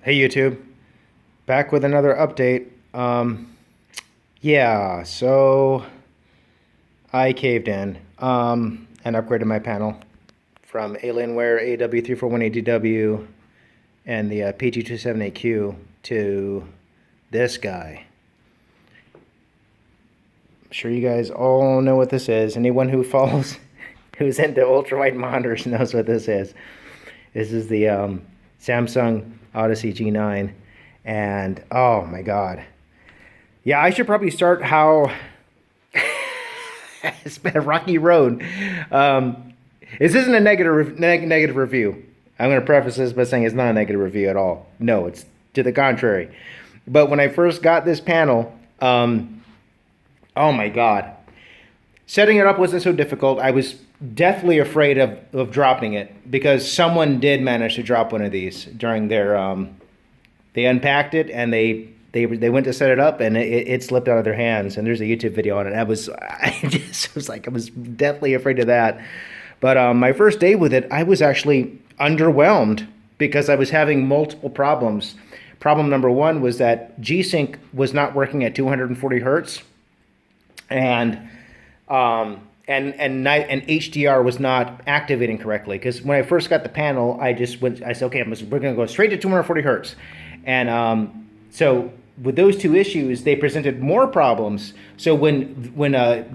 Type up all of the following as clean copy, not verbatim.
Hey YouTube, back with another update. Yeah, so I caved in and upgraded my panel from Alienware AW341ADW and the PG278Q to this guy. I'm sure you guys all know what this is. Anyone who follows, who's into ultra-wide monitors knows what this is. This is the Samsung Odyssey G9, and oh my god. Yeah, I should probably start how it's been a rocky road. This isn't a negative review. I'm going to preface this by saying it's not a negative review at all. No, it's to the contrary. But when I first got this panel, oh my god. Setting it up wasn't so difficult. I was deathly afraid of dropping it because someone did manage to drop one of these during their they unpacked it and they went to set it up and it slipped out of their hands, and there's a YouTube video on it. I was deathly afraid of that. But my first day with it, I was actually underwhelmed because I was having multiple problems. Problem number one was that G-Sync was not working at 240 hertz, and HDR was not activating correctly. Because when I first got the panel, I said, okay, we're going to go straight to 240 hertz. And so with those two issues, they presented more problems. So when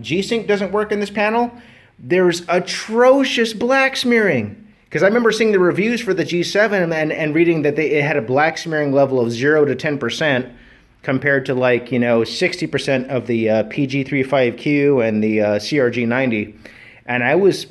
G-Sync doesn't work in this panel, there's atrocious black smearing. Because I remember seeing the reviews for the G7 and reading that it had a black smearing level of 0 to 10%. Compared to 60% of the PG35Q and the CRG90, and I was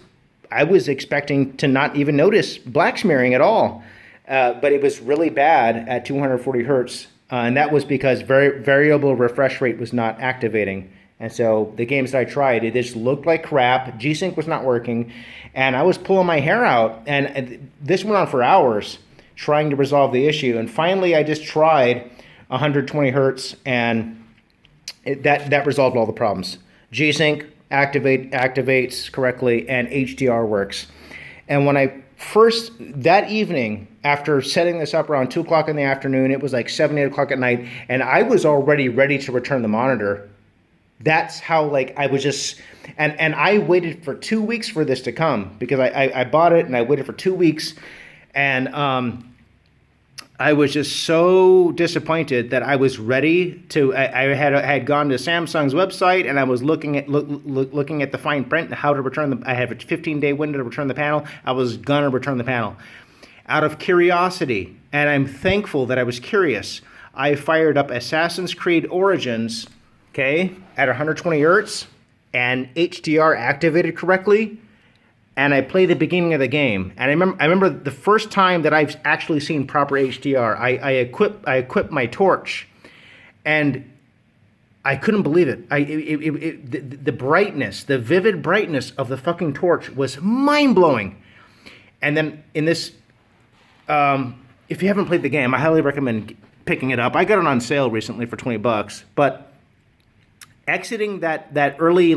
expecting to not even notice black smearing at all, but it was really bad at 240 hertz, and that was because variable refresh rate was not activating. And so the games that I tried, it just looked like crap. G-Sync was not working, and I was pulling my hair out, and this went on for hours trying to resolve the issue. And finally, I just tried 120 hertz, and that resolved all the problems. G-Sync activates correctly, and HDR works. And when I first, that evening, after setting this up around 2 o'clock in the afternoon, it was like 7, 8 o'clock at night, and I was already ready to return the monitor. That's how I was just, and I waited for 2 weeks for this to come, because I bought it and I waited for 2 weeks, and I was just so disappointed that I was ready to. I had gone to Samsung's website and I was looking at the fine print, how to return the. I have a 15-day window to return the panel. I was gonna return the panel, out of curiosity, and I'm thankful that I was curious. I fired up Assassin's Creed Origins, okay, at 120 hertz, and HDR activated correctly. And I played the beginning of the game, and I remember the first time that I've actually seen proper HDR. I equipped my torch, and I couldn't believe it. The brightness, the vivid brightness of the fucking torch was mind blowing. And then in this, if you haven't played the game, I highly recommend picking it up. I got it on sale recently for $20, but exiting that early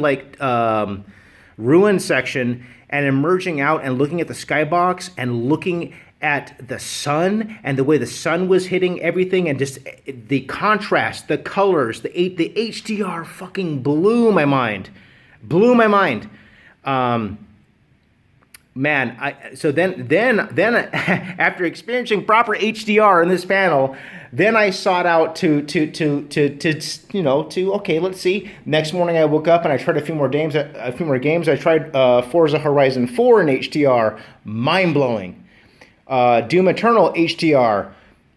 ruin section and emerging out and looking at the skybox and looking at the sun and the way the sun was hitting everything, and just the contrast, the colors, the HDR fucking blew my mind. Man, so then after experiencing proper HDR in this panel, then I sought out to okay, let's see. Next morning I woke up and I tried a few more games. I tried Forza Horizon 4 in HDR, mind blowing. Doom Eternal HDR,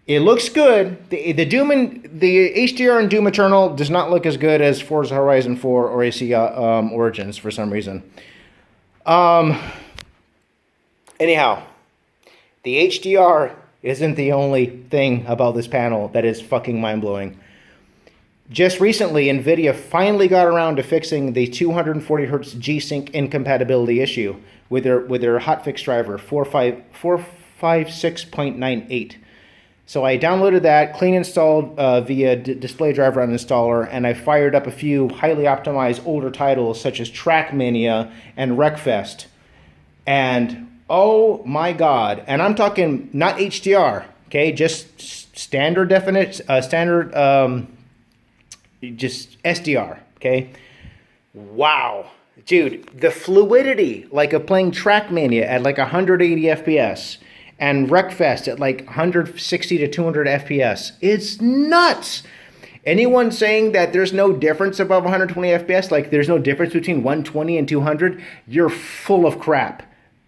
it looks good. The HDR in Doom Eternal does not look as good as Forza Horizon 4 or AC Origins for some reason. Anyhow, the HDR isn't the only thing about this panel that is fucking mind-blowing. Just recently, NVIDIA finally got around to fixing the 240 Hz G-Sync incompatibility issue with their hotfix driver 456.98. So I downloaded that, clean installed via display driver uninstaller, and I fired up a few highly optimized older titles such as Trackmania and Wreckfest. And oh my god, and I'm talking not HDR, Okay, just standard just SDR. Okay, wow, dude, the fluidity like of playing Trackmania at like 180 FPS and Wreckfest at like 160 to 200 FPS. It's nuts. Anyone saying that there's no difference above 120 FPS, like there's no difference between 120 and 200, you're full of crap.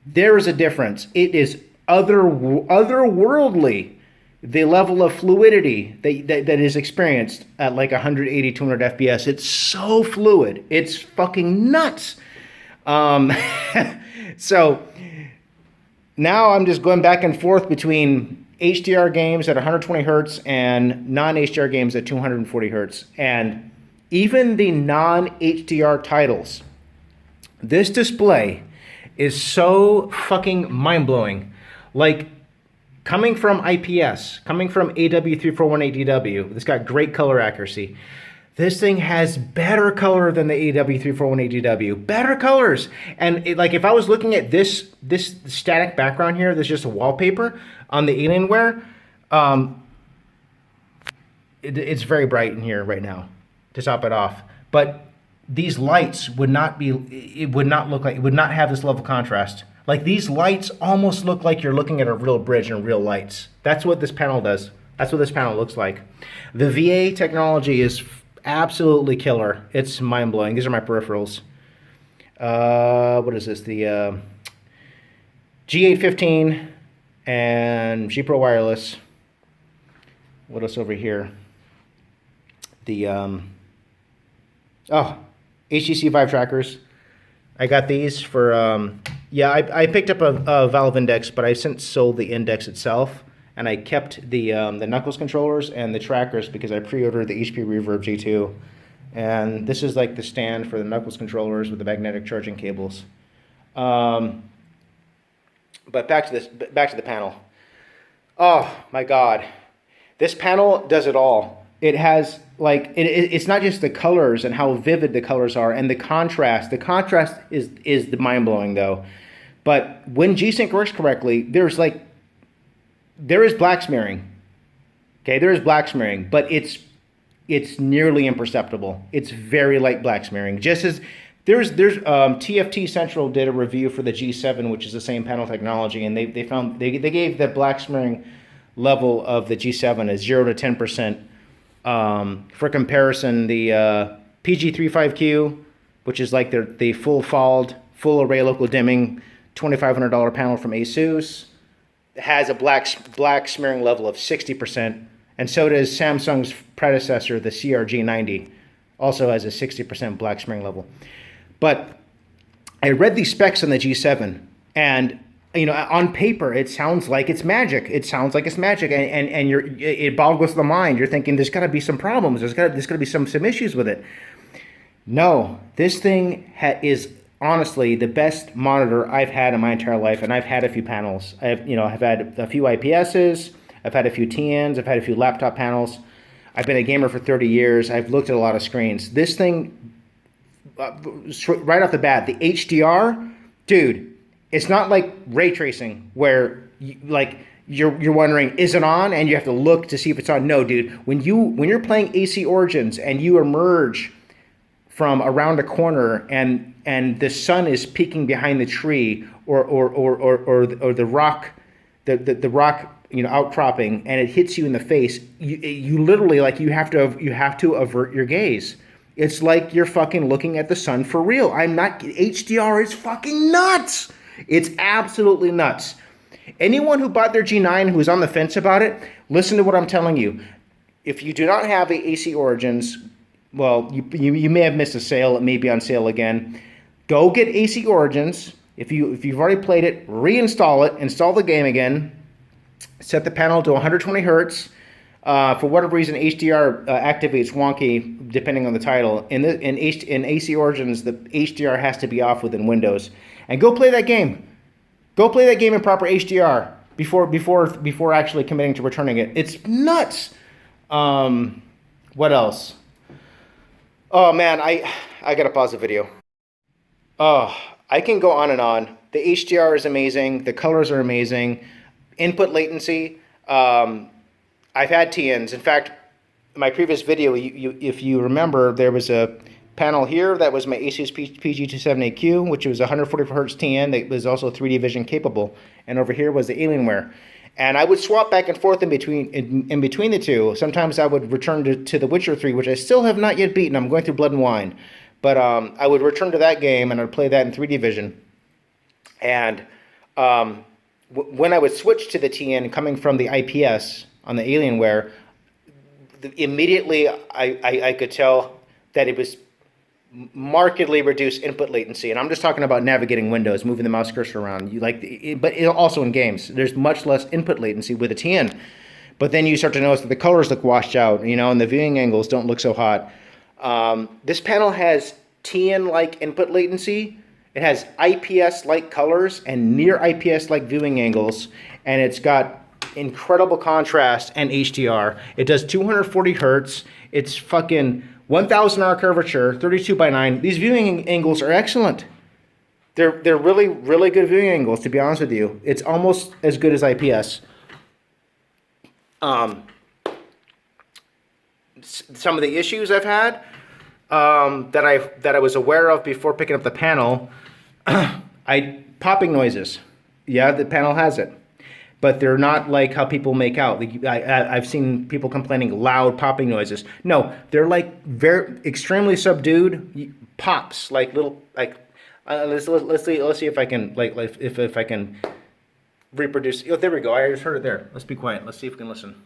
There is a difference. It is otherworldly, the level of fluidity that is experienced at like 180, 200 FPS. It's so fluid. It's fucking nuts. So now I'm just going back and forth between HDR games at 120 hertz and non-HDR games at 240 hertz. And even the non-HDR titles, this display is so fucking mind-blowing. Like, coming from IPS, coming from AW3418DW, it's got great color accuracy. This thing has better color than the AW3418DW. Better colors. And like if I was looking at this static background here, this is just a wallpaper on the Alienware, it's very bright in here right now to top it off. But these lights would not have this level of contrast. Like these lights almost look like you're looking at a real bridge and real lights. That's what this panel does. That's what this panel looks like. The VA technology is absolutely killer. It's mind-blowing. These are my peripherals. What is this? The G815 and G Pro Wireless. What else over here? The HTC Vive trackers. I got these for I picked up a Valve Index, but I since sold the Index itself. And I kept the Knuckles controllers and the trackers because I pre-ordered the HP Reverb G2. And this is like the stand for the Knuckles controllers with the magnetic charging cables. But back to the panel. Oh my God. This panel does it all. It has like, it's not just the colors and how vivid the colors are and the contrast. The contrast is the mind-blowing though. But when G-Sync works correctly, there is black smearing. Okay, there is black smearing, but it's nearly imperceptible. It's very light black smearing. Just as there's TFT Central did a review for the G7, which is the same panel technology, and they gave the black smearing level of the G7 as 0 to 10%. For comparison, the PG35Q, which is like the full array local dimming $2,500 panel from ASUS, has a black smearing level of 60%, and so does Samsung's predecessor, the CRG90, also has a 60% black smearing level. But I read these specs on the G7, and on paper it sounds like it's magic. It sounds like it's magic, and it boggles the mind. You're thinking there's got to be some problems. There's got to be some issues with it. No, this thing is honestly the best monitor I've had in my entire life, and I've had a few panels. I've had a few IPSs, I've had a few TNs, I've had a few laptop panels. I've been a gamer for 30 years. I've looked at a lot of screens. This thing, right off the bat, the HDR, dude, it's not like ray tracing where you're wondering, is it on? And you have to look to see if it's on. No, dude, when you're playing AC Origins and you emerge from around a corner and the sun is peeking behind the tree or the rock, the rock outcropping, and it hits you in the face, you literally you have to avert your gaze. It's like you're fucking looking at the sun for real. HDR is fucking nuts. It's absolutely nuts. Anyone who bought their G9 who's on the fence about it, listen to what I'm telling you. If you do not have a AC Origins, well, you may have missed a sale. It may be on sale again. Go get AC Origins. If you've already played it, reinstall it, install the game again, set the panel to 120 hertz. For whatever reason, HDR activates wonky depending on the title. In AC Origins, the HDR has to be off within Windows. And go play that game. Go play that game in proper HDR before actually committing to returning it. It's nuts. What else? Oh man, I gotta pause the video. Oh, I can go on and on. The HDR is amazing. The colors are amazing. Input latency. I've had TNs. In fact, my previous video, if you remember, there was a panel here that was my Asus PG278Q, which was 144 hertz TN that was also 3D vision capable, and over here was the Alienware. And I would swap back and forth in between the two. Sometimes I would return to The Witcher 3, which I still have not yet beaten. I'm going through Blood and Wine, but I would return to that game and I'd play that in 3D vision. And when I would switch to the TN coming from the IPS on the Alienware, immediately I could tell that it was markedly reduced input latency, and I'm just talking about navigating windows, moving the mouse cursor around. But also in games, there's much less input latency with a TN. But then you start to notice that the colors look washed out, and the viewing angles don't look so hot. This panel has TN-like input latency. It has IPS-like colors and near IPS-like viewing angles, and it's got incredible contrast and HDR. It does 240 hertz. It's fucking 1000 R curvature, 32:9. These viewing angles are excellent. They're really, really good viewing angles, to be honest with you. It's almost as good as IPS. Some of the issues I've had that I was aware of before picking up the panel, popping noises. Yeah, the panel has it, but they're not like how people make out. I've seen people complaining loud popping noises. No, they're like very extremely subdued pops, like little let's see if I can if I can reproduce. Oh, there we go. I just heard it there. Let's be quiet. Let's see if we can listen.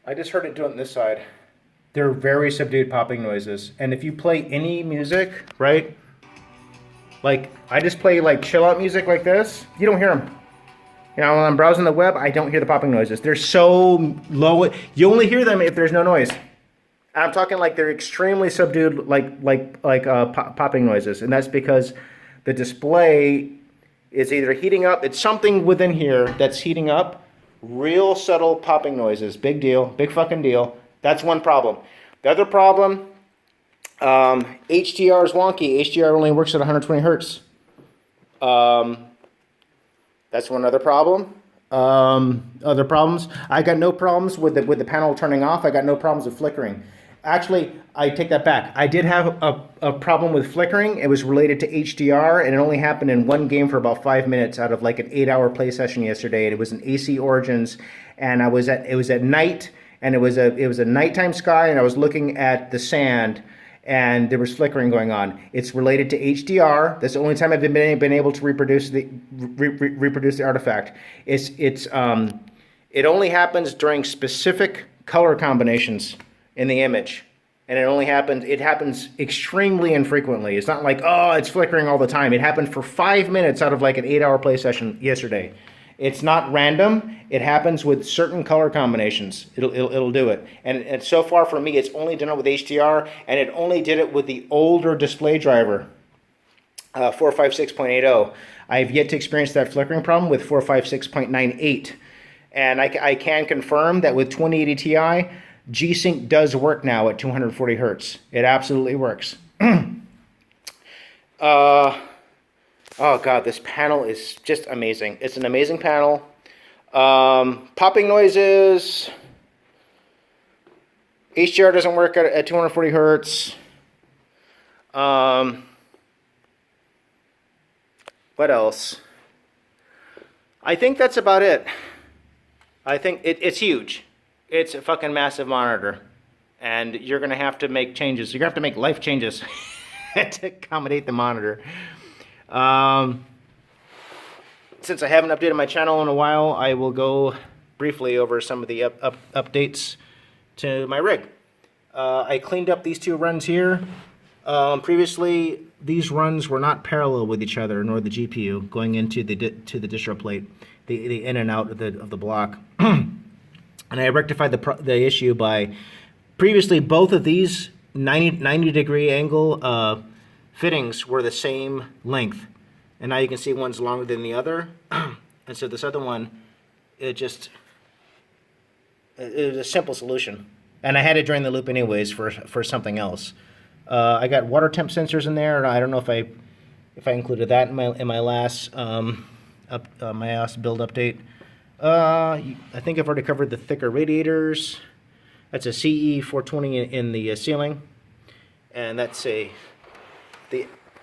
I just heard it doing this side. They're very subdued popping noises. And if you play any music, right? Like, I just play like chill out music like this, you don't hear them. When I'm browsing the web, I don't hear the popping noises. They're so low. You only hear them if there's no noise. And I'm talking like they're extremely subdued, popping noises. And that's because the display is either heating up. It's something within here that's heating up. Real subtle popping noises. Big deal. Big fucking deal. That's one problem. The other problem, HDR is wonky. HDR only works at 120 hertz. That's one other problem. Other problems. I got no problems with the panel turning off. I got no problems with flickering. Actually, I take that back. I did have a problem with flickering. It was related to HDR, and it only happened in one game for about 5 minutes out of like an 8-hour play session yesterday. And it was an AC Origins, and it was at night, and it was a nighttime sky, and I was looking at the sand, and there was flickering going on. It's related to HDR. That's the only time I've been able to reproduce the artifact. It only happens during specific color combinations in the image, and it happens extremely infrequently. It's not like, oh, it's flickering all the time. It happened for 5 minutes out of like an 8-hour play session yesterday. It's not random. It happens with certain color combinations. It'll do it. And so far for me, it's only done it with HDR, and it only did it with the older display driver, 456.80. I've yet to experience that flickering problem with 456.98. And I can confirm that with 2080 Ti, G-Sync does work now at 240 hertz. It absolutely works. Oh god, this panel is just amazing. It's an amazing panel. Popping noises. HDR doesn't work at 240 hertz. What else? I think that's about it. I think it's huge. It's a fucking massive monitor, and you're going to have to make changes. You're going to have to make life changes to accommodate the monitor. Since I haven't updated my channel in a while, I will go briefly over some of the updates to my rig. I cleaned up these two runs here. Previously, these runs were not parallel with each other, nor the GPU going into the distro plate, the in and out of the block. And I rectified the issue by previously both of these 90 degree angle fittings were the same length, and now you can see one's longer than the other. And so this other one it just it was a simple solution, and I had to drain the loop anyways for something else. I got water temp sensors in there. I don't know if I included that in my last my last build update. I think I've already covered the thicker radiators. That's a CE 420 in the ceiling, and that's the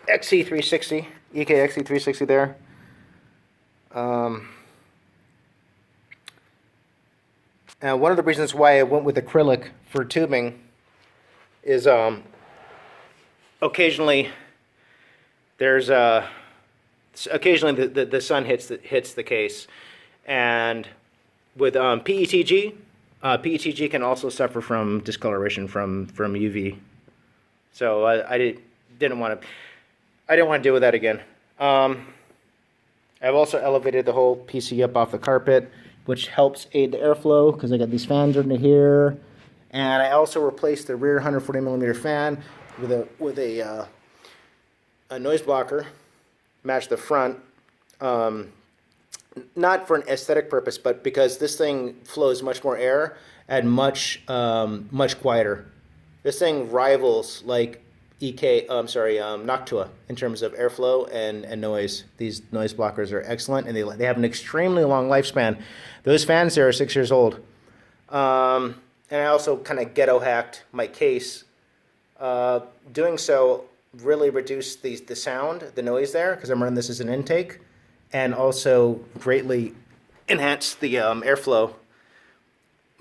XC360 EK XC360 there. And one of the reasons why I went with acrylic for tubing is occasionally there's occasionally the sun hits the case, and with PETG, PETG can also suffer from discoloration from UV. So I didn't want to deal with that again. I've also elevated the whole PC up off the carpet, which helps aid the airflow because I got these fans under here, and I also replaced the rear 140mm fan with a noise blocker, match the front. Not for an aesthetic purpose, but because this thing flows much more air and much quieter. This thing rivals like Noctua in terms of airflow and noise. These noise blockers are excellent, and they have an extremely long lifespan. Those fans there are 6 years old. And I also kind of ghetto hacked my case. Doing so really reduced the sound, the noise there, because I'm running this as an intake, and also greatly enhanced the airflow.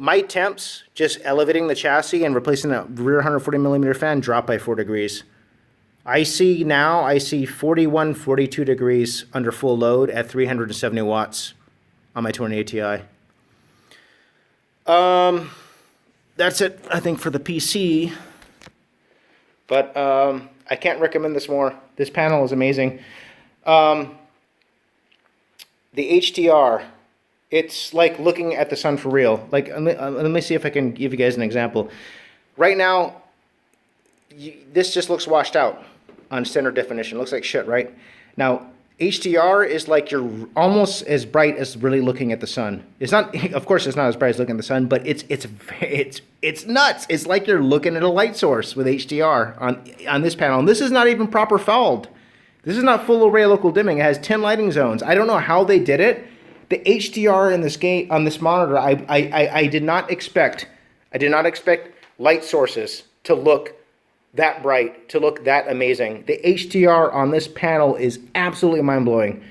My temps, just elevating the chassis and replacing that rear 140mm fan, dropped by 4 degrees. I see 41, 42 degrees under full load at 370 watts on my 2080 Ti. That's it, I think, for the PC. But I can't recommend this more. This panel is amazing. The HDR, it's like looking at the sun for real. Like, let me see if I can give you guys an example. Right now, this just looks washed out on standard definition. Looks like shit, right? Now, HDR is like you're almost as bright as really looking at the sun. It's not, of course, it's not as bright as looking at the sun, but it's nuts. It's like you're looking at a light source with HDR on this panel. And this is not even proper fouled. This is not full array local dimming. It has 10 lighting zones. I don't know how they did it. The HDR in this game on this monitor, I did not expect. I did not expect light sources to look that bright, to look that amazing. The HDR on this panel is absolutely mind-blowing.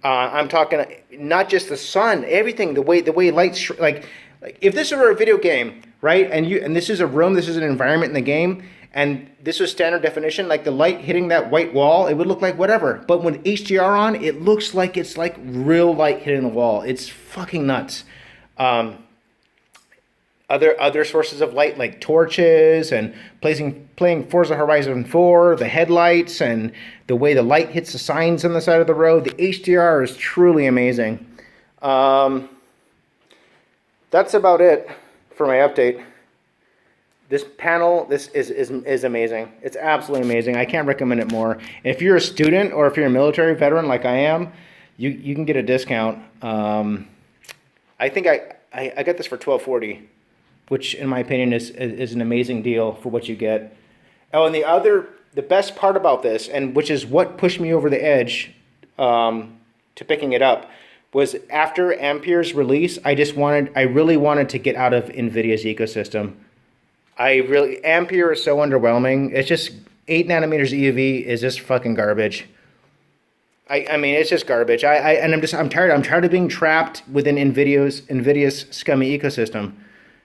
I'm talking not just the sun, everything, the way lights, like if this were a video game, right? And this is a room, this is an environment in the game, and this was standard definition, like the light hitting that white wall, it would look like whatever. But when HDR on, it looks like it's like real light hitting the wall. It's fucking nuts. Other sources of light like torches and playing Forza Horizon 4, the headlights and the way the light hits the signs on the side of the road. The HDR is truly amazing. That's about it for my update. This panel, this is amazing. It's absolutely amazing. I can't recommend it more. And if you're a student or if you're a military veteran like I am, you can get a discount. I think I got this for $12.40. Which, in my opinion, is an amazing deal for what you get. Oh, and the best part about this, and which is what pushed me over the edge to picking it up, was after Ampere's release, I really wanted to get out of NVIDIA's ecosystem. Ampere is so underwhelming. It's just 8 nanometers EUV is just fucking garbage. I mean, it's just garbage. I'm tired. I'm tired of being trapped within NVIDIA's scummy ecosystem.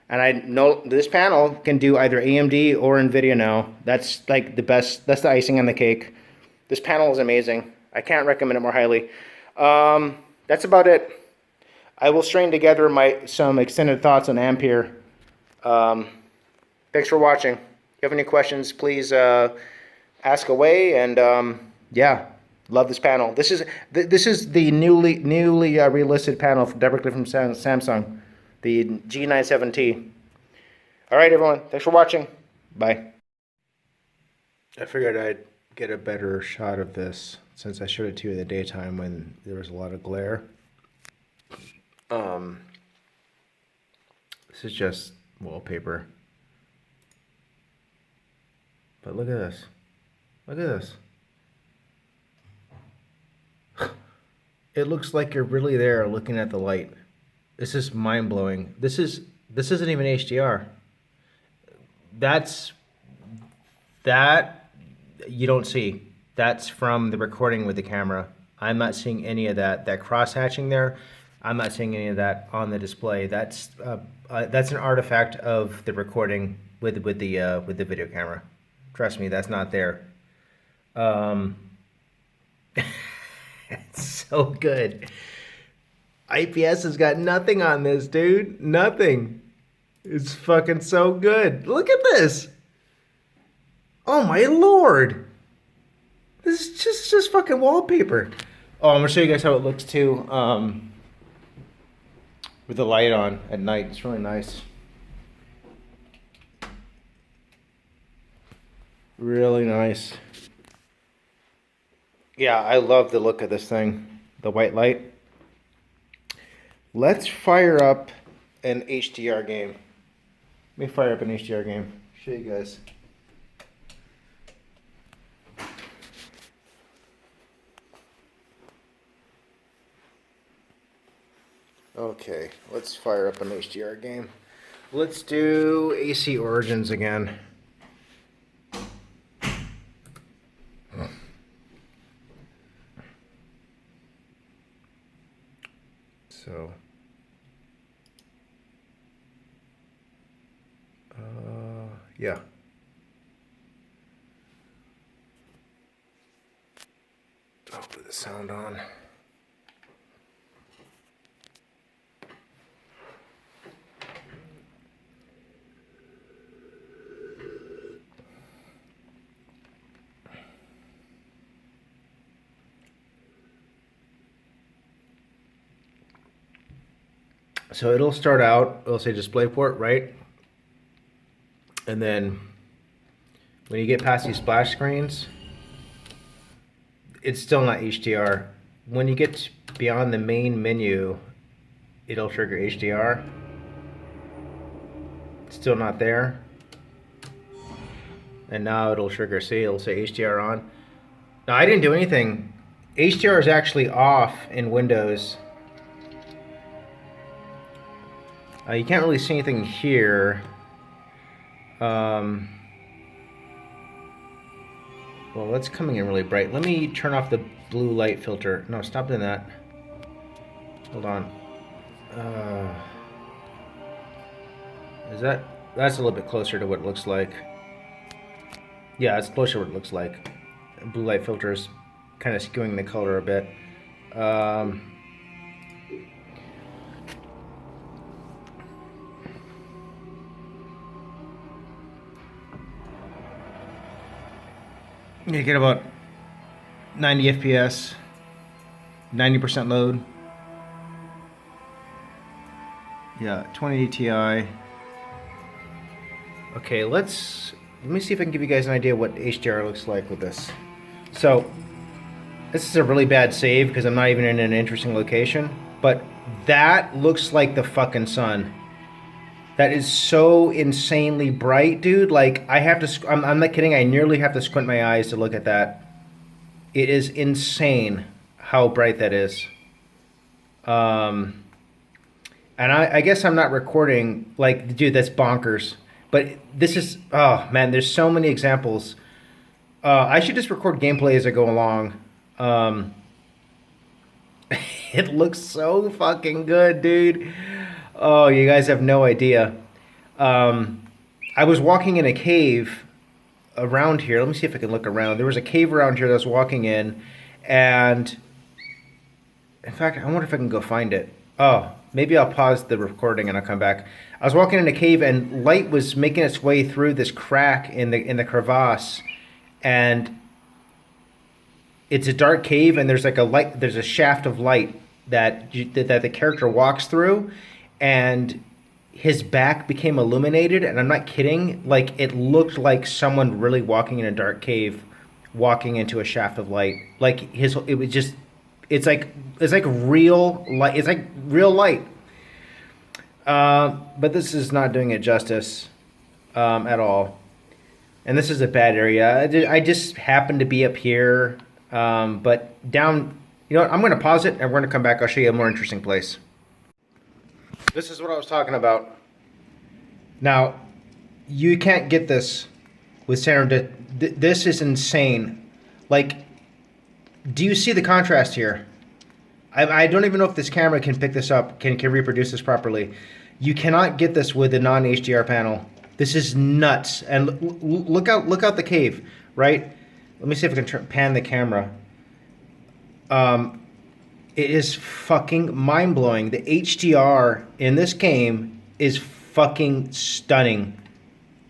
And I know this panel can do either AMD or NVIDIA now. That's like the best. That's the icing on the cake. This panel is amazing. I can't recommend it more highly. That's about it. I will string together some extended thoughts on Ampere. Thanks for watching. If you have any questions, please ask away. And yeah, love this panel. This is the newly relisted panel directly from Samsung. The G97T. All right, everyone. Thanks for watching. Bye. I figured I'd get a better shot of this since I showed it to you in the daytime when there was a lot of glare. This is just wallpaper. But look at this. Look at this. It looks like you're really there looking at the light. This is mind-blowing. This isn't even HDR. That you don't see. That's from the recording with the camera. I'm not seeing any of that. That cross-hatching there, I'm not seeing any of that on the display. That's an artifact of the recording with the video camera. Trust me, that's not there. It's so good. IPS has got nothing on this, dude. Nothing. It's fucking so good. Look at this. Oh my lord. This is just fucking wallpaper. Oh, I'm gonna show you guys how it looks too. With the light on at night. It's really nice. Really nice. Yeah, I love the look of this thing. The white light. Let's fire up an HDR game. Let me fire up an HDR game. Show you guys. Okay, let's fire up an HDR game. Let's do AC Origins again. So, yeah. I'll put the sound on. So it'll start out, it'll say DisplayPort, right? And then when you get past these splash screens, it's still not HDR. When you get beyond the main menu, it'll trigger HDR. It's still not there. And now it'll trigger, see, it'll say HDR on. Now I didn't do anything. HDR is actually off in Windows. You can't really see anything here. Well, that's coming in really bright. Let me turn off the blue light filter. No, stop doing that. Hold on. That's a little bit closer to what it looks like. Yeah, it's closer to what it looks like. Blue light filter is kind of skewing the color a bit. You get about 90 FPS, 90% load. Yeah, 2080 Ti. Okay, let me see if I can give you guys an idea what HDR looks like with this. So, this is a really bad save because I'm not even in an interesting location, but that looks like the fucking sun. That is so insanely bright, dude. Like, I have to, I'm not kidding, I nearly have to squint my eyes to look at that. It is insane how bright that is. And I guess I'm not recording, like, dude, that's bonkers. But this is, oh man, there's so many examples. I should just record gameplay as I go along. It looks so fucking good, dude. Oh, you guys have no idea. I was walking in a cave around here. Let me see if I can look around. There was a cave around here that I was walking in, and in fact, I wonder if I can go find it. Oh, maybe I'll pause the recording and I'll come back. I was walking in a cave, and light was making its way through this crack in the crevasse, and it's a dark cave, and there's like a light. There's a shaft of light that the character walks through. And his back became illuminated, and I'm not kidding, like, it looked like someone really walking in a dark cave, walking into a shaft of light. Like, it's like real light. It's like real light. But this is not doing it justice at all. And this is a bad area. I just happen to be up here, but down. You know what? I'm going to pause it and we're going to come back. I'll show you a more interesting place. This is what I was talking about. Now, you can't get this with standard. This is insane. Like, do you see the contrast here? I don't even know if this camera can pick this up, can reproduce this properly. You cannot get this with a non-HDR panel. This is nuts. And look out the cave, right? Let me see if I can pan the camera. It is fucking mind-blowing. The HDR in this game is fucking stunning.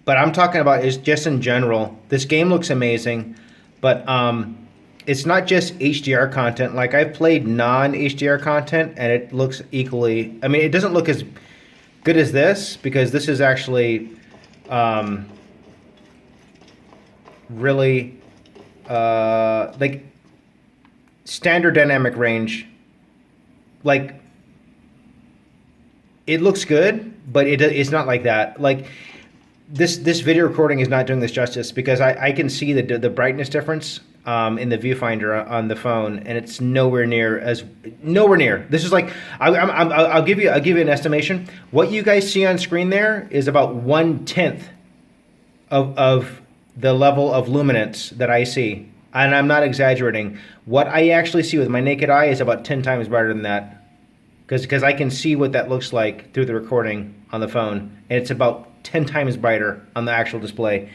But I'm talking about is just in general. This game looks amazing, but it's not just HDR content. Like, I've played non-HDR content and it looks equally. I mean, it doesn't look as good as this because this is actually really like standard dynamic range. Like, it looks good, but it's not like that. Like, this video recording is not doing this justice because I can see the brightness difference in the viewfinder on the phone, and it's nowhere near. This is like I'll give you an estimation. What you guys see on screen there is about 1/10 of the level of luminance that I see. And I'm not exaggerating. What I actually see with my naked eye is about 10 times brighter than that. Because I can see what that looks like through the recording on the phone. And it's about 10 times brighter on the actual display.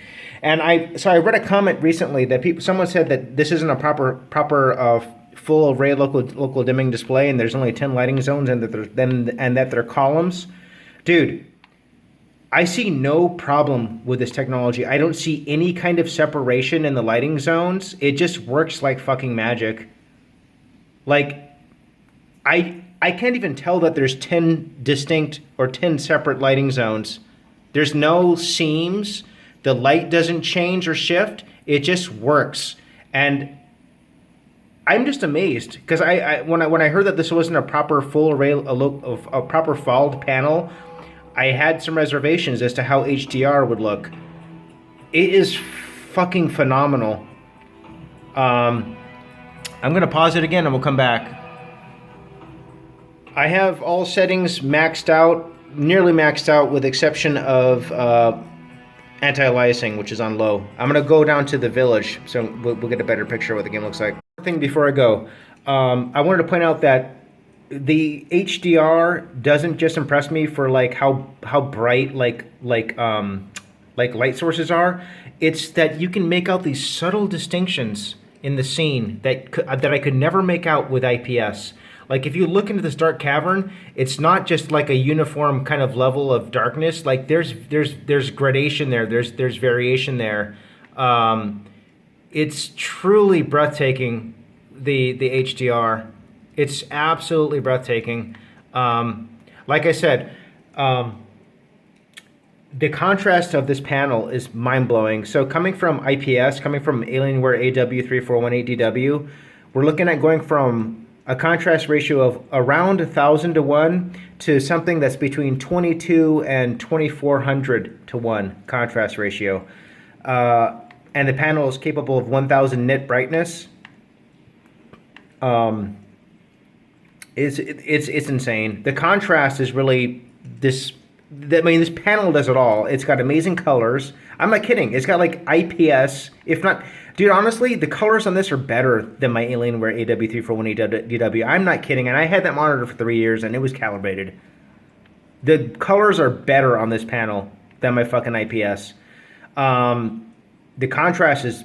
And I read a comment recently that someone said that this isn't a proper full array local dimming display, and there's only 10 lighting zones, and that they're columns. Dude, I see no problem with this technology. I don't see any kind of separation in the lighting zones. It just works like fucking magic. Like, I can't even tell that there's 10 distinct or 10 separate lighting zones. There's no seams. The light doesn't change or shift. It just works. And I'm just amazed because when I heard that this wasn't a proper full array, a proper fouled panel, I had some reservations as to how HDR would look. It is fucking phenomenal. I'm gonna pause it again and we'll come back. I have all settings maxed out, nearly maxed out, with exception of anti-aliasing, which is on low. I'm gonna go down to the village so we'll get a better picture of what the game looks like. One thing before I go, I wanted to point out that the HDR doesn't just impress me for like how bright like light sources are. It's that you can make out these subtle distinctions in the scene that I could never make out with IPS. Like, if you look into this dark cavern, it's not just like a uniform kind of level of darkness. Like, there's gradation there. There's variation there. It's truly breathtaking. The HDR. It's absolutely breathtaking. Like I said, the contrast of this panel is mind-blowing. So coming from IPS, coming from Alienware AW3418DW, we're looking at going from a contrast ratio of around 1,000 to 1 to something that's between 22 and 2,400 to 1 contrast ratio. And the panel is capable of 1,000 nit brightness. It's insane. The contrast is really this. I mean, this panel does it all. It's got amazing colors. I'm not kidding. It's got like IPS, if not. Dude, honestly, the colors on this are better than my Alienware AW3418DW. I'm not kidding. And I had that monitor for 3 years, and it was calibrated. The colors are better on this panel than my fucking IPS. The contrast is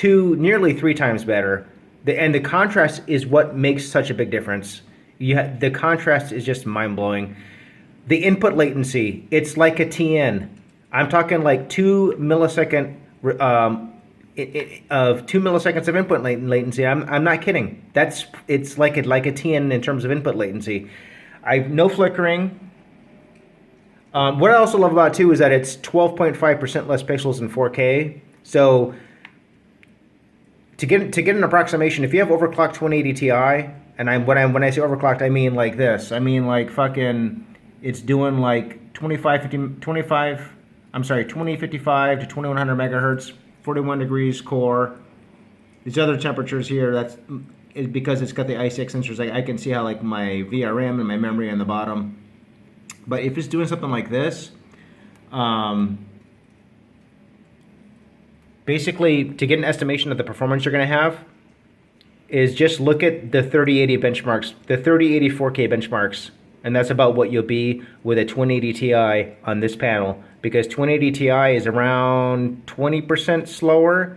nearly 3 times better. And the contrast is what makes such a big difference. The contrast is just mind-blowing. The input latency, it's like a TN. I'm talking like 2 millisecond of 2 milliseconds of input latency. I'm not kidding. It's like a TN in terms of input latency. No flickering. What I also love about it too is that it's 12.5% less pixels in 4K. So to get an approximation, if you have overclocked 2080 Ti, and when I say overclocked, I mean like this. I mean like fucking, it's doing like 2055 to 2100 megahertz, 41 degrees core. These other temperatures here, that's because it's got the i6 sensors. I can see how like my VRM and my memory on the bottom. But if it's doing something like this, basically to get an estimation of the performance you're going to have is just look at the 3080 benchmarks, the 3080 4K benchmarks, and that's about what you'll be with a 2080 Ti on this panel, because 2080 Ti is around 20% slower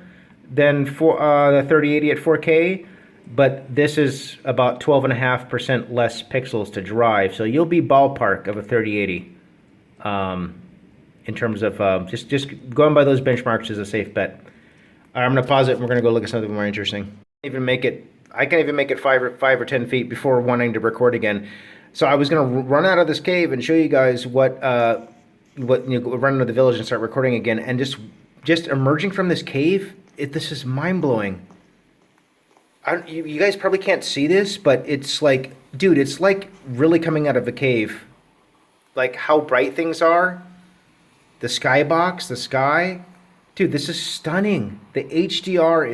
than the 3080 at 4K, but this is about 12.5% less pixels to drive, so you'll be ballpark of a 3080 in terms of just going by those benchmarks is a safe bet. I'm going to pause it and we're going to go look at something more interesting. I can even make it 5 or 10 feet before wanting to record again. So I was going to run out of this cave and show you guys what run into the village and start recording again, and just emerging from this cave, this is mind-blowing. You guys probably can't see this, but it's like, dude, it's like really coming out of a cave. Like how bright things are, the skybox, the sky. Dude, this is stunning. The HDR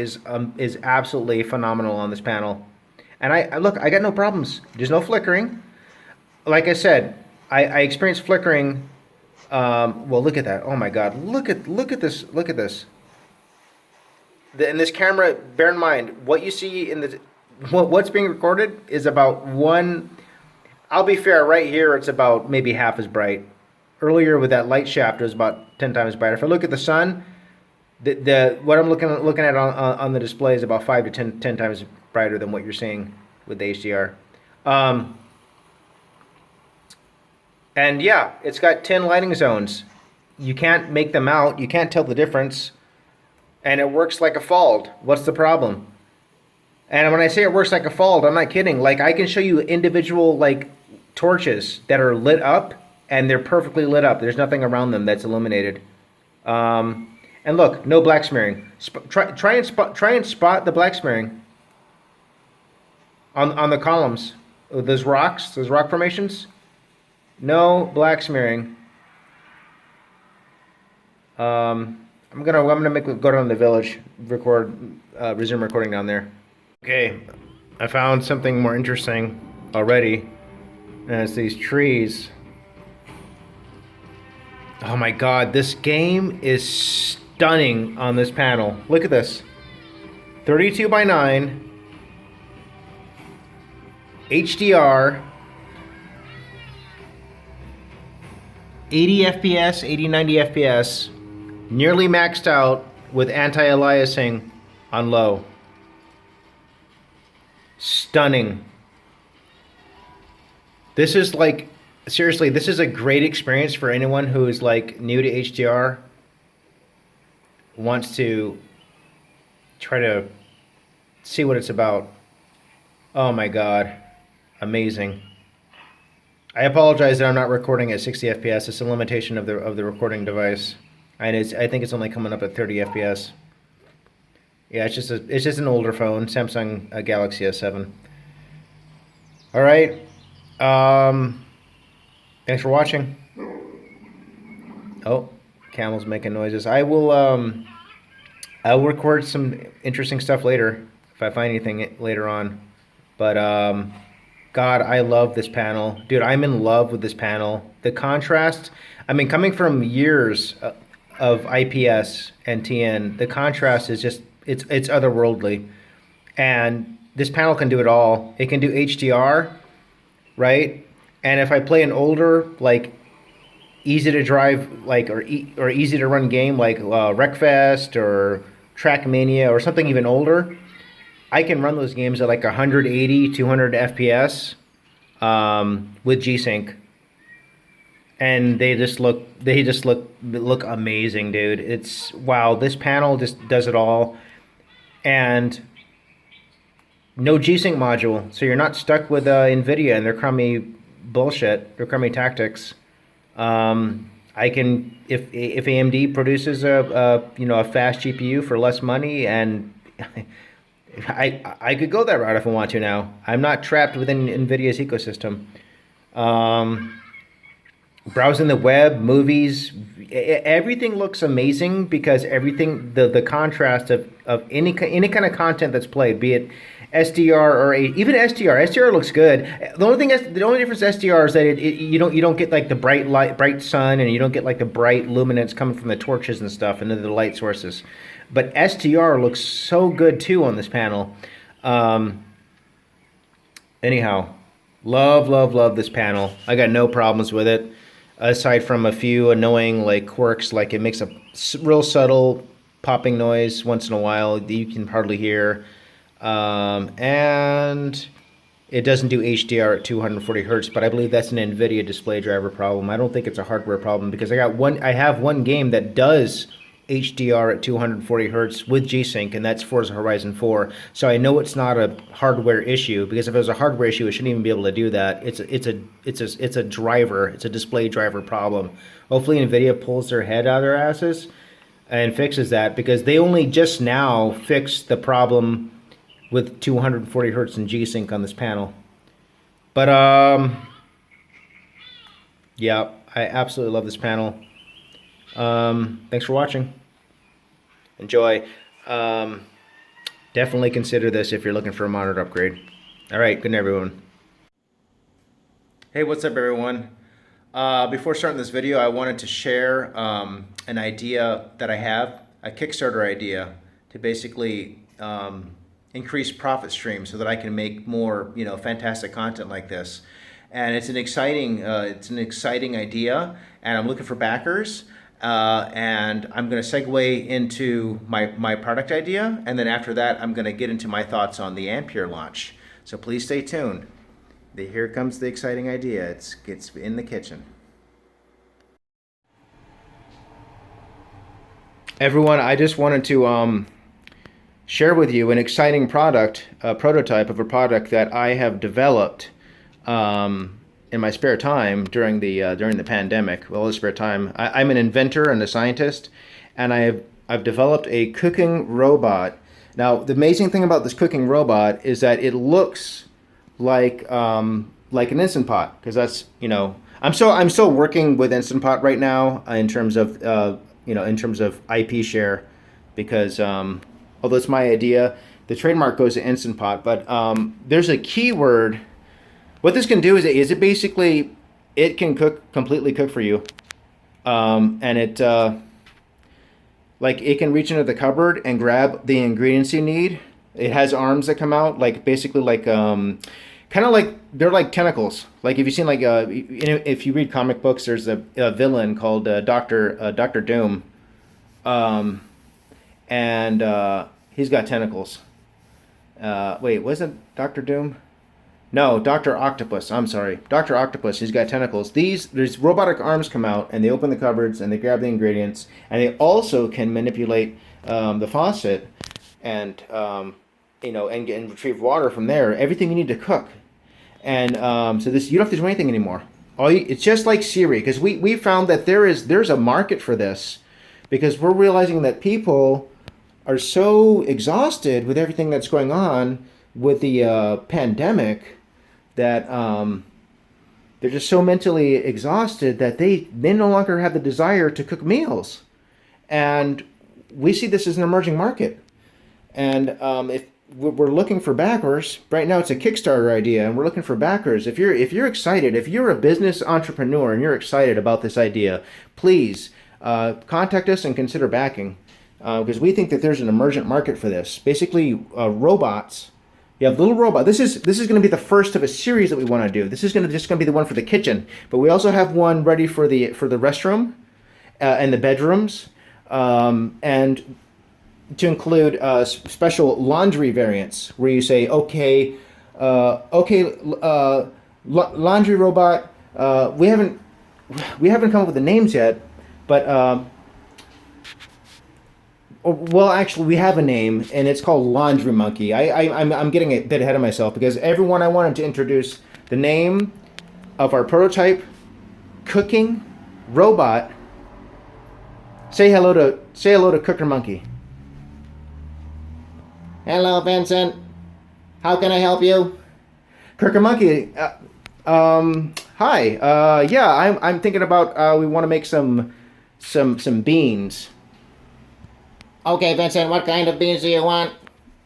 is absolutely phenomenal on this panel. And I look, I got no problems. There's no flickering. Like I said, I experienced flickering. Well, look at that. Oh my God. Look at this. Look at this. In this camera, bear in mind, what you see in the what's being recorded is about one. I'll be fair, right here it's about maybe half as bright. Earlier with that light shaft, it was about 10 times brighter. If I look at the sun, what I'm looking at on the display is about 5 to 10 times brighter than what you're seeing with the HDR. And yeah, it's got 10 lighting zones. You can't make them out. You can't tell the difference. And it works like a FALD. What's the problem? And when I say it works like a FALD, I'm not kidding. Like, I can show you individual like torches that are lit up, and they're perfectly lit up. There's nothing around them that's illuminated. And look, no black smearing. Try and spot the black smearing on the columns. Those rock formations. No black smearing. I'm gonna go down to the village, resume recording down there. Okay, I found something more interesting already, and it's these trees. Oh my God, this game is stunning on this panel. Look at this, 32 by 9, HDR, 80 FPS, 80, 90 FPS. Nearly maxed out with anti-aliasing on low. Stunning. This is like, seriously, this is a great experience for anyone who is like new to HDR, wants to try to see what it's about. Oh my God, amazing. I apologize that I'm not recording at 60 FPS. It's a limitation of the recording device. And I think it's only coming up at 30 FPS. Yeah, it's just an older phone, Samsung Galaxy S7. All right. Thanks for watching. Oh, camel's making noises. I'll record some interesting stuff later if I find anything later on. But God, I love this panel, dude. I'm in love with this panel. The contrast. I mean, coming from years of IPS and TN, the contrast is just, it's otherworldly. And this panel can do it all. It can do HDR, right? And if I play an older, like easy to drive, like or easy to run game like Wreckfest or Trackmania or something even older, I can run those games at like 180, 200 FPS with G-Sync. And they just look amazing, dude. It's, wow, this panel just does it all. And no G-Sync module, so you're not stuck with NVIDIA and their crummy bullshit, their crummy tactics. I can, if AMD produces a fast GPU for less money, and I could go that route if I want to now. I'm not trapped within NVIDIA's ecosystem. browsing the web, movies, everything looks amazing because everything the contrast of any kind of content that's played, be it SDR or even SDR. SDR looks good. The only difference with SDR is that you don't get like the bright sun, and you don't get like the bright luminance coming from the torches and stuff and the light sources. But SDR looks so good too on this panel. Anyhow, love this panel. I got no problems with it, aside from a few annoying like quirks, like it makes a real subtle popping noise once in a while that you can hardly hear, and it doesn't do HDR at 240 hertz. But I believe that's an NVIDIA display driver problem. I don't think it's a hardware problem, because I have one game that does HDR at 240 hertz with G-Sync, and that's Forza Horizon 4. So I know it's not a hardware issue, because if it was a hardware issue, it shouldn't even be able to do that. It's a driver, it's a display driver problem. Hopefully NVIDIA pulls their head out of their asses and fixes that, because they only just now fixed the problem with 240 hertz and G-Sync on this panel. But yeah, I absolutely love this panel. Thanks for watching. Enjoy. Definitely consider this if you're looking for a monitor upgrade. All right, good night, everyone. Hey, what's up, everyone? Before starting this video, I wanted to share an idea that I have, a Kickstarter idea, to basically increase profit stream so that I can make more, fantastic content like this. And it's an exciting idea, and I'm looking for backers. And I'm going to segue into my product idea, and then after that, I'm going to get into my thoughts on the Ampere launch. So please stay tuned. Here comes the exciting idea. It's in the kitchen. Everyone, I just wanted to share with you an exciting product, a prototype of a product that I have developed in my spare time during the pandemic. Well, the spare time, I'm an inventor and a scientist, and I've developed a cooking robot. Now, the amazing thing about this cooking robot is that it looks like an Instant Pot, because that's I'm still working with Instant Pot right now in terms of IP share, because although it's my idea, the trademark goes to Instant Pot, but there's a keyword. What this can do is it basically, it can completely cook for you, and it can reach into the cupboard and grab the ingredients you need. It has arms that come out, kind of like they're like tentacles. Like if you've seen if you read comic books, there's a villain called Doctor Doom, and he's got tentacles. Wait, wasn't Doctor Doom? No, Dr. Octopus. I'm sorry. Dr. Octopus, he's got tentacles. There's robotic arms come out, and they open the cupboards, and they grab the ingredients, and they also can manipulate the faucet and and retrieve water from there. Everything you need to cook. And so you don't have to do anything anymore. It's just like Siri, because we found that there's a market for this, because we're realizing that people are so exhausted with everything that's going on with the pandemic, that they're just so mentally exhausted that they no longer have the desire to cook meals. And we see this as an emerging market. And if we're looking for backers, right now it's a Kickstarter idea, and we're looking for backers. If you're excited, if you're a business entrepreneur and you're excited about this idea, please contact us and consider backing, because we think that there's an emergent market for this. Basically, robots. You have little robot. This is going to be the first of a series that we want to do. This is just going to be the one for the kitchen, but we also have one ready for the restroom and the bedrooms, and to include special laundry variants where you say, okay, laundry robot. We haven't come up with the names yet, but well, actually, we have a name, and it's called Laundry Monkey. I'm getting a bit ahead of myself, because everyone, I wanted to introduce the name of our prototype cooking robot. Say hello to Cooker Monkey. Hello, Vincent. How can I help you? Cooker Monkey. Hi. Yeah, I'm thinking about we want to make some beans. Okay, Vincent, what kind of beans do you want?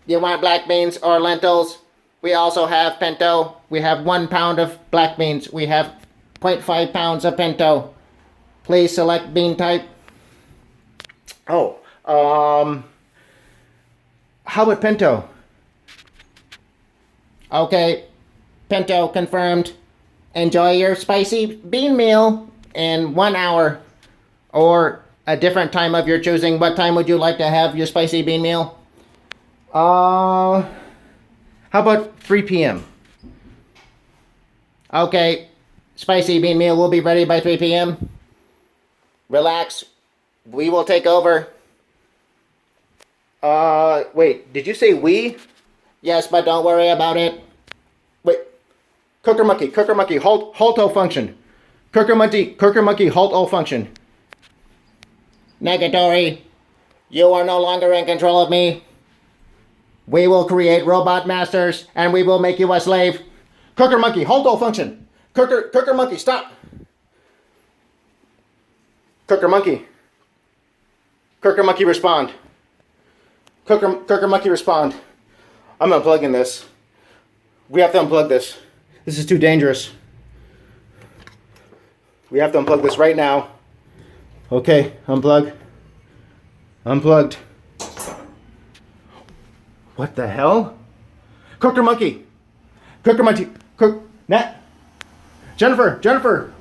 You want black beans or lentils? We also have pinto. We have 1 pound of black beans. We have 0.5 pounds of pinto. Please select bean type. Oh, how about pinto? Okay, pinto confirmed. Enjoy your spicy bean meal in 1 hour or a different time of your choosing. What time would you like to have your spicy bean meal? How about 3 p.m.? Okay, spicy bean meal will be ready by 3 p.m. Relax. We will take over. Wait, did you say we? Yes, but don't worry about it. Wait, cooker monkey, halt all function. Cooker monkey, halt all function. Negatory. You are no longer in control of me. We will create robot masters and we will make you a slave. Cooker monkey, halt all function. Cooker monkey, stop. Cooker monkey, respond. Cooker monkey, respond. I'm unplugging this. We have to unplug this. This is too dangerous. We have to unplug this right now. Okay, unplug. Unplugged. What the hell? Cooker monkey. Nat. Jennifer.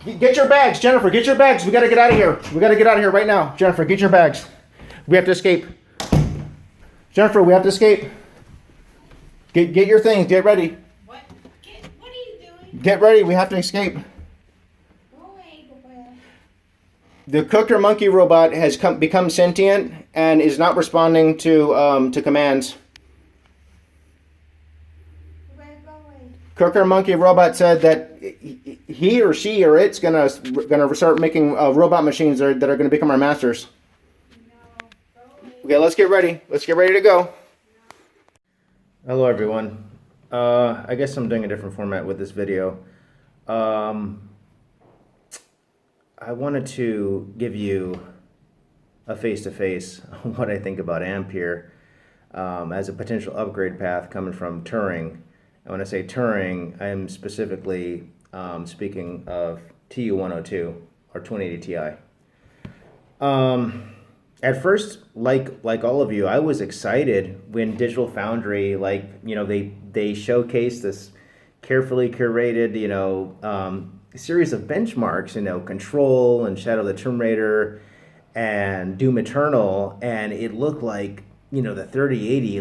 Get your bags, Jennifer. Get your bags. We gotta get out of here. We gotta get out of here right now. Jennifer, get your bags. We have to escape. Jennifer, we have to escape. Get your things. Get ready. What? What are you doing? Get ready. We have to escape. Go away, The cooker monkey robot has become sentient and is not responding to commands. Go away. Cooker monkey robot said that he or she or it's gonna start making robot machines that are gonna become our masters. No, go away. Okay, let's get ready. Let's get ready to go. Hello, everyone. I guess I'm doing a different format with this video. I wanted to give you a face-to-face on what I think about Ampere as a potential upgrade path coming from Turing. And when I say Turing, I'm specifically speaking of TU102 or 2080 Ti. At first, like all of you, I was excited when Digital Foundry, they showcased this carefully curated, series of benchmarks, Control and Shadow of the Tomb Raider and Doom Eternal, and it looked like, the 3080,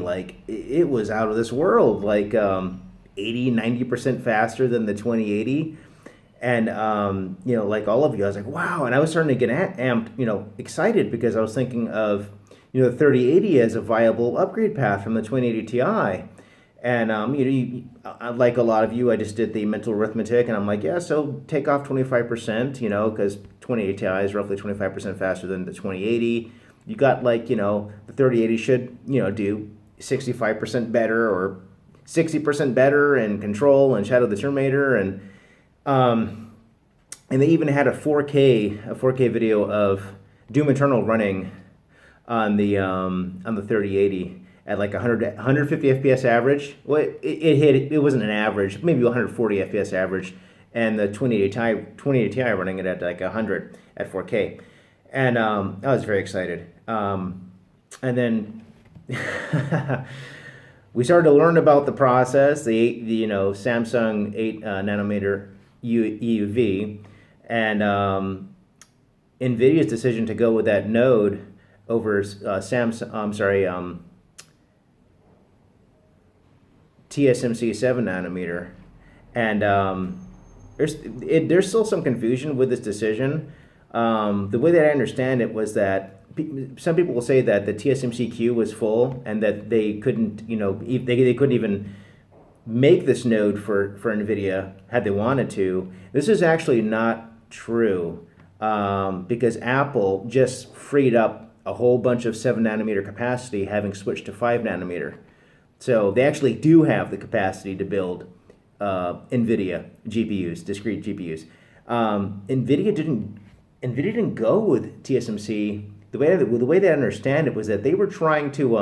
it was out of this world, 80-90% faster than the 2080. And, like all of you, I was like, wow. And I was starting to get amped, excited because I was thinking of, the 3080 as a viable upgrade path from the 2080 Ti. And, like a lot of you, I just did the mental arithmetic and I'm like, yeah, so take off 25%, because 2080 Ti is roughly 25% faster than the 2080. You got the 3080 should, do 65% better or 60% better in Control and Shadow of the Tomb Raider. And they even had a 4K video of Doom Eternal running on the 3080 at 150 FPS average. Well, it wasn't an average, maybe 140 FPS average, and the 2080 Ti running it at 100 at 4K, and I was very excited. And then we started to learn about the process, the Samsung 8 nanometer EUV, and NVIDIA's decision to go with that node over TSMC 7 nanometer, and there's still some confusion with this decision. The way that I understand it was that some people will say that the TSMC queue was full and that they couldn't, they couldn't even make this node for NVIDIA had they wanted to. This is actually not true because Apple just freed up a whole bunch of 7 nanometer capacity having switched to 5 nanometer. So they actually do have the capacity to build NVIDIA GPUs, discrete GPUs. NVIDIA didn't go with TSMC. The way they understand it was that they were trying to,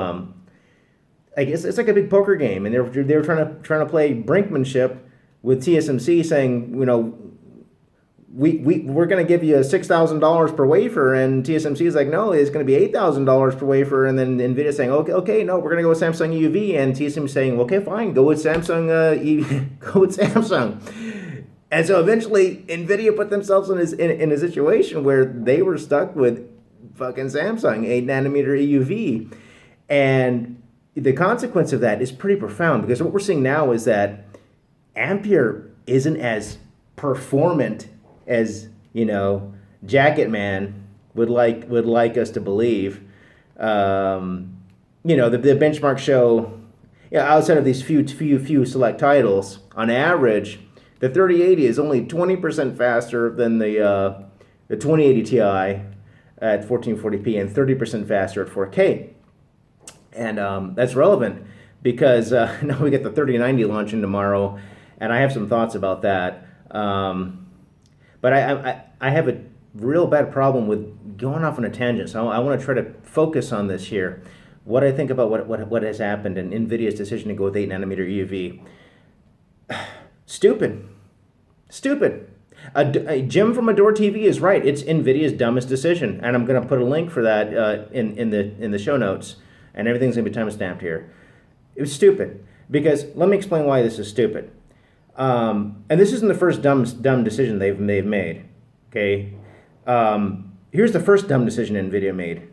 I guess it's like a big poker game, and they were trying to play brinkmanship with TSMC, saying, we're going to give you $6,000 per wafer, and TSMC is like, no, it's going to be $8,000 per wafer, and then NVIDIA saying, okay, no, we're going to go with Samsung EUV, and TSMC saying, okay, fine, go with Samsung, go with Samsung. And so eventually, NVIDIA put themselves in a situation where they were stuck with fucking Samsung 8 nanometer EUV, and the consequence of that is pretty profound, because what we're seeing now is that Ampere isn't as performant as Jacket Man would like us to believe. The benchmarks show, outside of these few select titles, on average, the 3080 is only 20% faster than the 2080 Ti at 1440p and 30% faster at 4K. And that's relevant because now we get the 3090 launching tomorrow, and I have some thoughts about that. But I have a real bad problem with going off on a tangent, so I want to try to focus on this here. What I think about what has happened and NVIDIA's decision to go with 8 nanometer EUV. Stupid. Jim from Adore TV is right. It's NVIDIA's dumbest decision, and I'm going to put a link for that in the show notes, and everything's going to be timestamped here. It was stupid because let me explain why this is stupid. And this isn't the first dumb decision they've made. Okay, here's the first dumb decision NVIDIA made.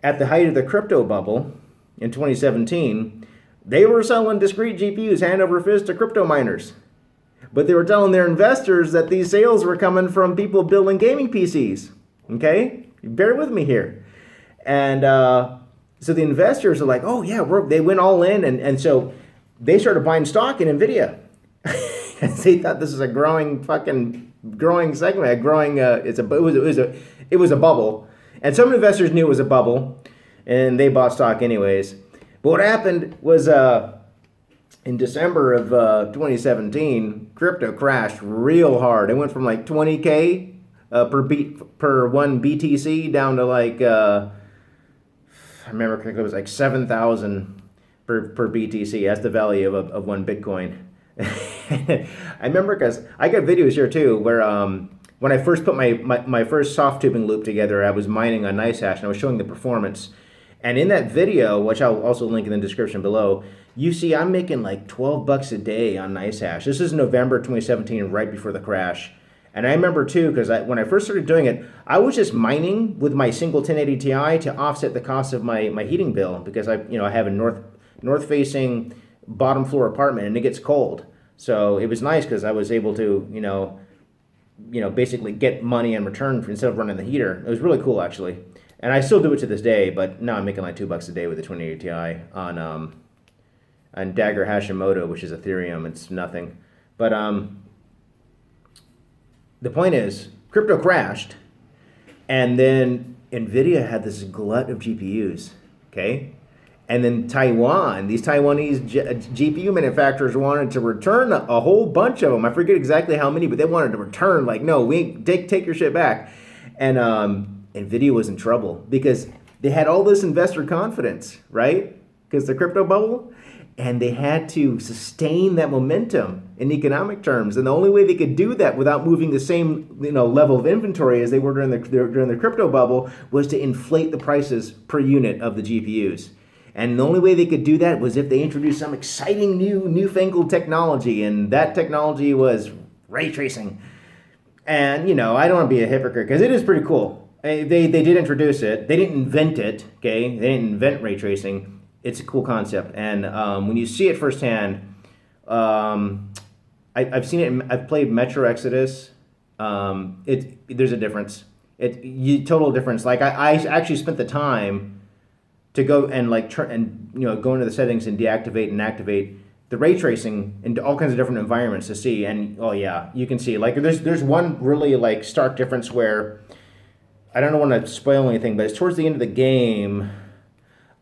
At the height of the crypto bubble in 2017, they were selling discrete GPUs hand over fist to crypto miners, but they were telling their investors that these sales were coming from people building gaming PCs. Okay, bear with me here. And so the investors are like, oh yeah, they went all in, and so they started buying stock in NVIDIA. They thought this is a growing segment, it was a bubble, and some investors knew it was a bubble, and they bought stock anyways. But what happened was in December of 2017, crypto crashed real hard. It went from like 20K per one BTC down to like I remember it was like 7,000 per BTC. That's the value of one Bitcoin. I remember because I got videos here too where when I first put my first soft tubing loop together, I was mining on NiceHash and I was showing the performance. And in that video, which I'll also link in the description below, you see I'm making like $12 a day on NiceHash. This is November 2017, right before the crash. And I remember too, because when I first started doing it, I was just mining with my single 1080 Ti to offset the cost of my heating bill, because I have a north facing bottom floor apartment and it gets cold. So it was nice because I was able to basically get money in return instead of running the heater. It was really cool actually. And I still do it to this day, but now I'm making like $2 a day with the 2080 Ti on Dagger Hashimoto, which is Ethereum. It's nothing. But the point is, crypto crashed, and then NVIDIA had this glut of GPUs, okay? And then these Taiwanese GPU manufacturers wanted to return a whole bunch of them. I forget exactly how many, but they wanted to return, like, no, take your shit back. And NVIDIA was in trouble because they had all this investor confidence, right? Because the crypto bubble, and they had to sustain that momentum in economic terms. And the only way they could do that without moving the same level of inventory as they were during the crypto bubble was to inflate the prices per unit of the GPUs. And the only way they could do that was if they introduced some exciting newfangled technology, and that technology was ray tracing. And I don't want to be a hypocrite because it is pretty cool. They did introduce it. They didn't invent it. Okay, they didn't invent ray tracing. It's a cool concept, and when you see it firsthand, I've seen it. I've played Metro Exodus. There's a difference. Total difference. Like I actually spent the time to go and go into the settings and deactivate and activate the ray tracing into all kinds of different environments to see. And oh yeah, you can see like there's one really like stark difference where I don't want to spoil anything, but it's towards the end of the game.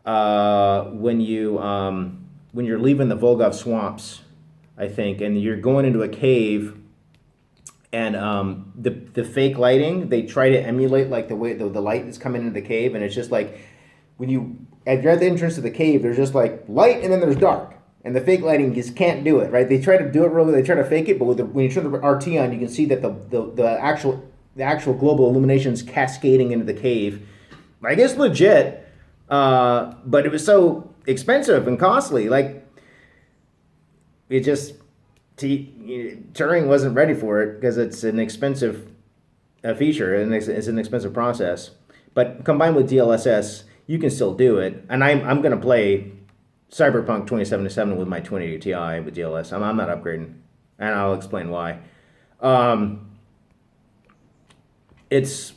When you're leaving the Volgov swamps, I think, and you're going into a cave, and the fake lighting, they try to emulate like the way the light is coming into the cave, and it's just like when you're at the entrance to the cave, there's just like light and then there's dark, and the fake lighting just can't do it, right? They try to do it really, they try to fake it, but when you turn the RT on, you can see that the actual global illumination's cascading into the cave. Like, it's legit, but it was so expensive and costly. Like, it just Turing wasn't ready for it because it's an expensive feature and it's an expensive process. But combined with DLSS, you can still do it. And I'm going to play Cyberpunk 2077 with my 2080 Ti with DLSS. I'm not upgrading, and I'll explain why. It's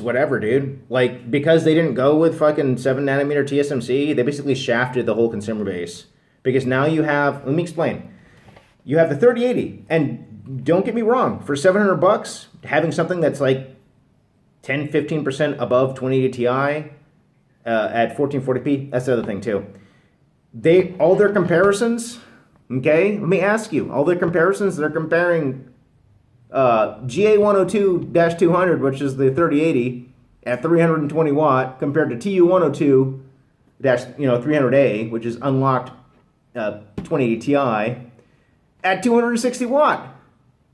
whatever, dude. Like, because they didn't go with fucking 7 nanometer TSMC, they basically shafted the whole consumer base. Because now you have, let me explain. You have the 3080, and don't get me wrong, for $700, having something that's like 10-15% above 2080 Ti at 1440p, that's the other thing too. All their comparisons, okay, let me ask you, all their comparisons, they're comparing GA102-200, which is the 3080 at 320 watt, compared to TU102-300A, which is unlocked 2080 Ti at 260 watt.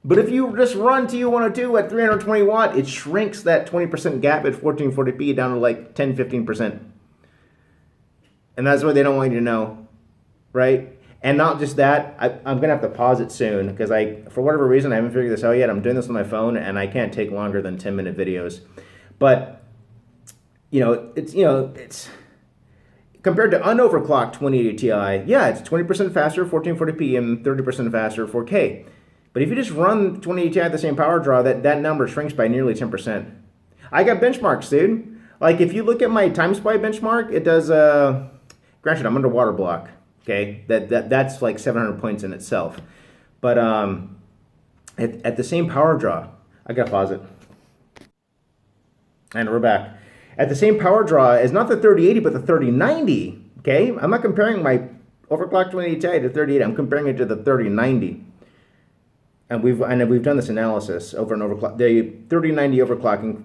But if you just run TU102 at 320 watt, it shrinks that 20% gap at 1440p down to like 10-15%. And that's what they don't want you to know, right? And not just that, I'm going to have to pause it soon because for whatever reason, I haven't figured this out yet. I'm doing this on my phone and I can't take longer than 10-minute videos. But, it's compared to unoverclocked 2080 Ti, yeah, it's 20% faster 1440p and 30% faster 4K. But if you just run 2080 Ti at the same power draw, that number shrinks by nearly 10%. I got benchmarks, dude. Like, if you look at my time spy benchmark, it does, granted, I'm under water block. Okay, that's like 700 points in itself. But at the same power draw, I gotta pause it. And we're back. At the same power draw as not the 3080, but the 3090. Okay, I'm not comparing my overclocked 2080 Ti to 3080. I'm comparing it to the 3090. And we've done this analysis over and over. The 3090 overclocking,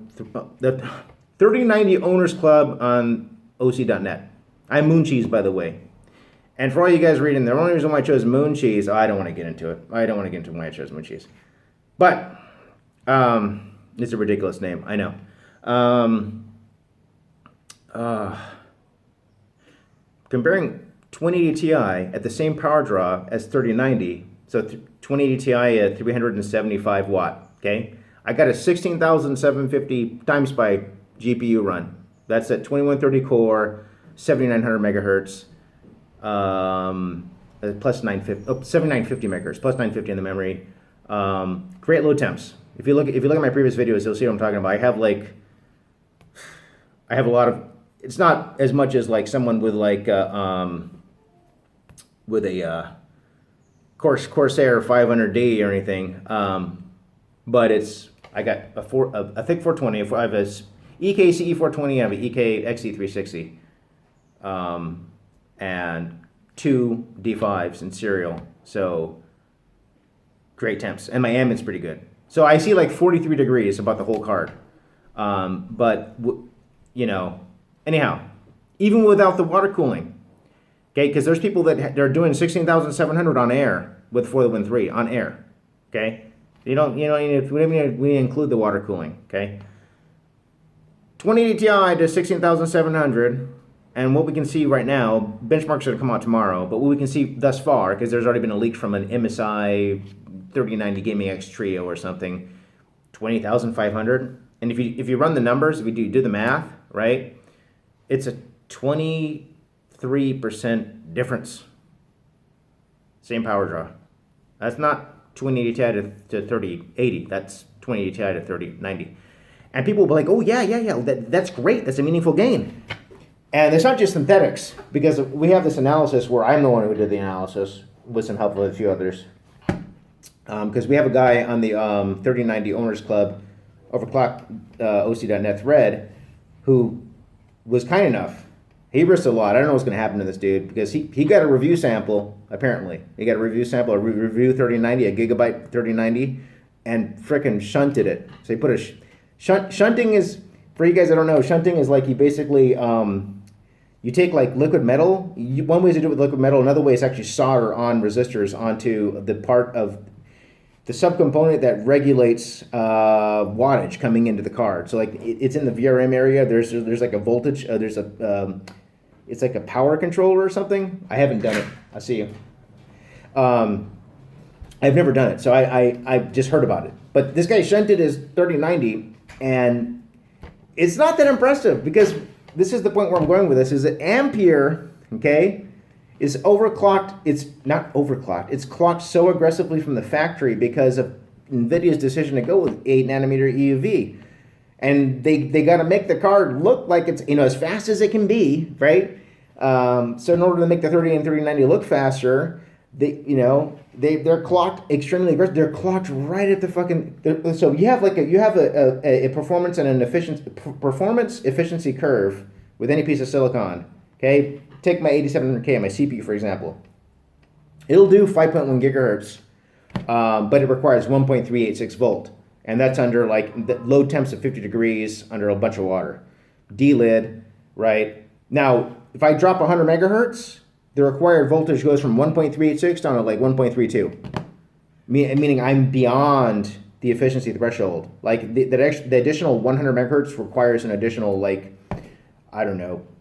the 3090 Owners Club on OC.net. I'm Mooncheese, by the way. And for all you guys reading, the only reason why I chose Mooncheese, I don't want to get into it. I don't want to get into why I chose Mooncheese. But it's a ridiculous name, I know. Comparing 2080 Ti at the same power draw as 3090, so 2080 Ti at 375 watt, okay? I got a 16,750 times by GPU run. That's at 2130 core, 7900 megahertz. Plus 7950 megahertz, plus 950 in the memory. Great low temps. If you look at my previous videos, you'll see what I'm talking about. I have a lot of. It's not as much as like someone with like Corsair 500D or anything. But I got a thick 420. I have a EK CE420. I have an EK XE360. And 2 D5s in serial, so great temps, and my ambient's pretty good. So I see like 43 degrees about the whole card, anyhow, even without the water cooling, okay, because there's people they're doing 16,700 on air with For the Win 3 on air, okay. We include the water cooling, okay. 2080 Ti to 16,700. And what we can see right now, benchmarks are going to come out tomorrow, but what we can see thus far, because there's already been a leak from an MSI 3090 Gaming X Trio or something, 20,500. And if you run the numbers, if you do the math, right, it's a 23% difference. Same power draw. That's not 2080 Ti to 3080. That's 2080 Ti to 3090. And people will be like, oh, yeah, that's great. That's a meaningful gain. And it's not just synthetics, because we have this analysis where I'm the one who did the analysis with some help with a few others. Because we have a guy on the 3090 Owners Club overclocked OC.net thread who was kind enough. He risked a lot. I don't know what's going to happen to this dude because he got a review sample, apparently. He got a review sample, a review 3090, a gigabyte 3090, and frickin' shunted it. So he put a... shunting is, for you guys that don't know, shunting is like you basically... you take like liquid metal. One way is to do it with liquid metal. Another way is actually solder on resistors onto the part of the subcomponent that regulates wattage coming into the card. So like it's in the VRM area. There's like a voltage. It's like a power controller or something. I haven't done it. I see you. I've never done it, so I just heard about it. But this guy shunted his 3090, and it's not that impressive because this is the point where I'm going with this: is that Ampere, okay, is overclocked. It's not overclocked. It's clocked so aggressively from the factory because of NVIDIA's decision to go with 8 nanometer EUV. And they got to make the card look like it's, as fast as it can be, right? So in order to make the 30 and 3090 look faster, they're clocked extremely aggressive. They're clocked right at the fucking. So you have a performance and an performance efficiency curve with any piece of silicon. Okay, take my 8700K, my CPU for example. It'll do 5.1 gigahertz, but it requires 1.386 volt. And that's under like the low temps of 50 degrees under a bunch of water. D-lid, right? Now, if I drop 100 megahertz, the required voltage goes from 1.386 down to like 1.32. Meaning I'm beyond the efficiency threshold. Like the additional 100 megahertz requires an additional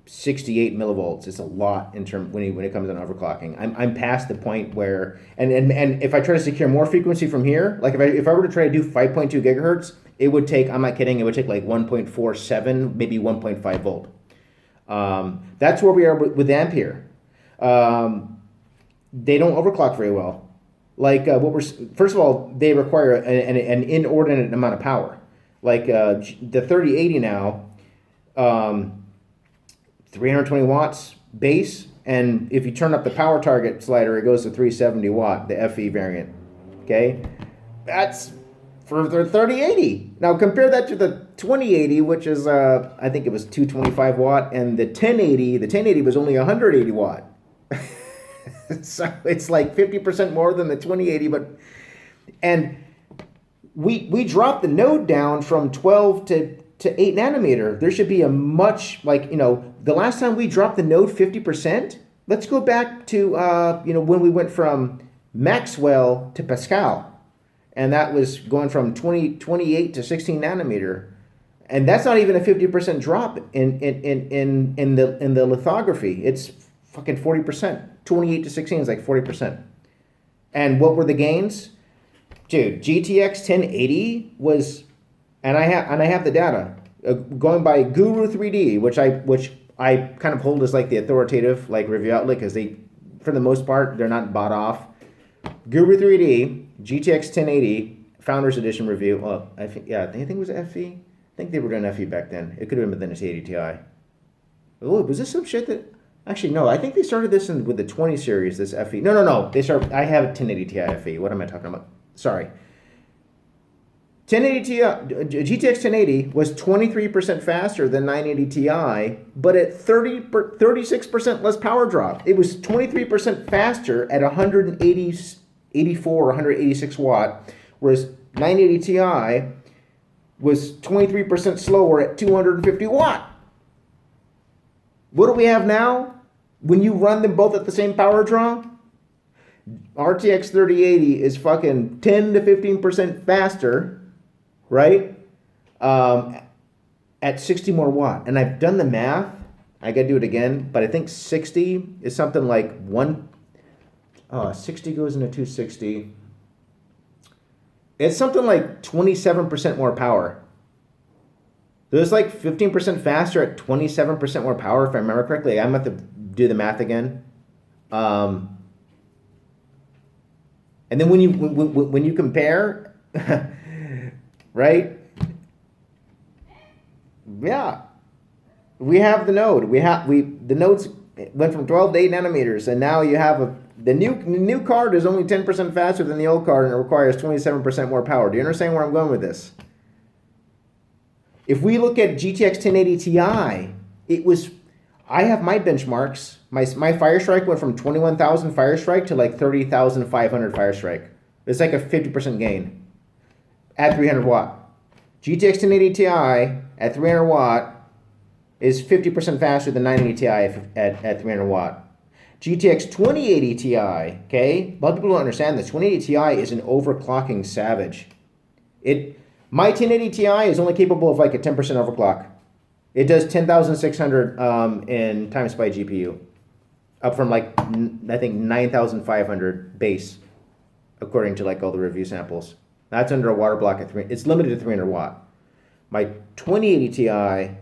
68 millivolts. It's a lot in term when it comes to overclocking. I'm past the point where and if I try to secure more frequency from here, like if I were to try to do 5.2 gigahertz, it would take, I'm not kidding, it would take like 1.47, maybe 1.5 volt. That's where we are with Ampere. They don't overclock very well. Like first of all, they require an inordinate amount of power. Like the 3080 now. 320 watts base, and if you turn up the power target slider, it goes to 370 watt, the FE variant. Okay, that's for the 3080. Now compare that to the 2080, which is I think it was 225 watt, and the 1080. The 1080 was only 180 watt. So it's like 50% more than the 2080, and we dropped the node down from 12 to 8 nanometer. There should be a much, the last time we dropped the node 50%, let's go back to, when we went from Maxwell to Pascal. And that was going from 28 to 16 nanometer. And that's not even a 50% drop in the lithography. It's fucking 40%. 28 to 16 is like 40%. And what were the gains? Dude, GTX 1080 was... And I have the data going by Guru 3D, which I kind of hold as like the authoritative review outlet because they, for the most part, they're not bought off. Guru 3D GTX 1080 Founders Edition review. Well, I think it was FE. I think they were doing FE back then. It could have been the 1080 Ti. Oh, was this some shit that? Actually, no. I think they started this with the 20 series. This FE. No. They started. I have 1080 Ti FE. What am I talking about? Sorry. 1080 Ti, GTX 1080 was 23% faster than 980 Ti, but at 36% less power drop. It was 23% faster at 184 or 186 watt, whereas 980 Ti was 23% slower at 250 watt. What do we have now? When you run them both at the same power draw, RTX 3080 is fucking 10 to 15% faster, right? At 60 more watt. And I've done the math. I got to do it again, but I think 60 is something like 60 goes into 260. It's something like 27% more power. So it's like 15% faster at 27% more power, if I remember correctly. I'm going to have to do the math again. And then when you compare, right? Yeah, we have the node. The nodes went from 12 to 8 nanometers, and now you have the new card is only 10% faster than the old card, and it requires 27% more power. Do you understand where I'm going with this? If we look at GTX 1080 Ti, it was I have my benchmarks. My Fire Strike went from 21,000 Fire Strike to like 30,500 Fire Strike. It's like a 50% gain at 300 watt. GTX 1080 Ti at 300 watt is 50% faster than 980 Ti at 300 watt. GTX 2080 Ti, okay? A lot of people don't understand this. 2080 Ti is an overclocking savage. My 1080 Ti is only capable of like a 10% overclock. It does 10,600 in times by GPU, up from like I think 9,500 base, according to like all the review samples. That's under a water block at 3. It's limited to 300 watt. My 2080 Ti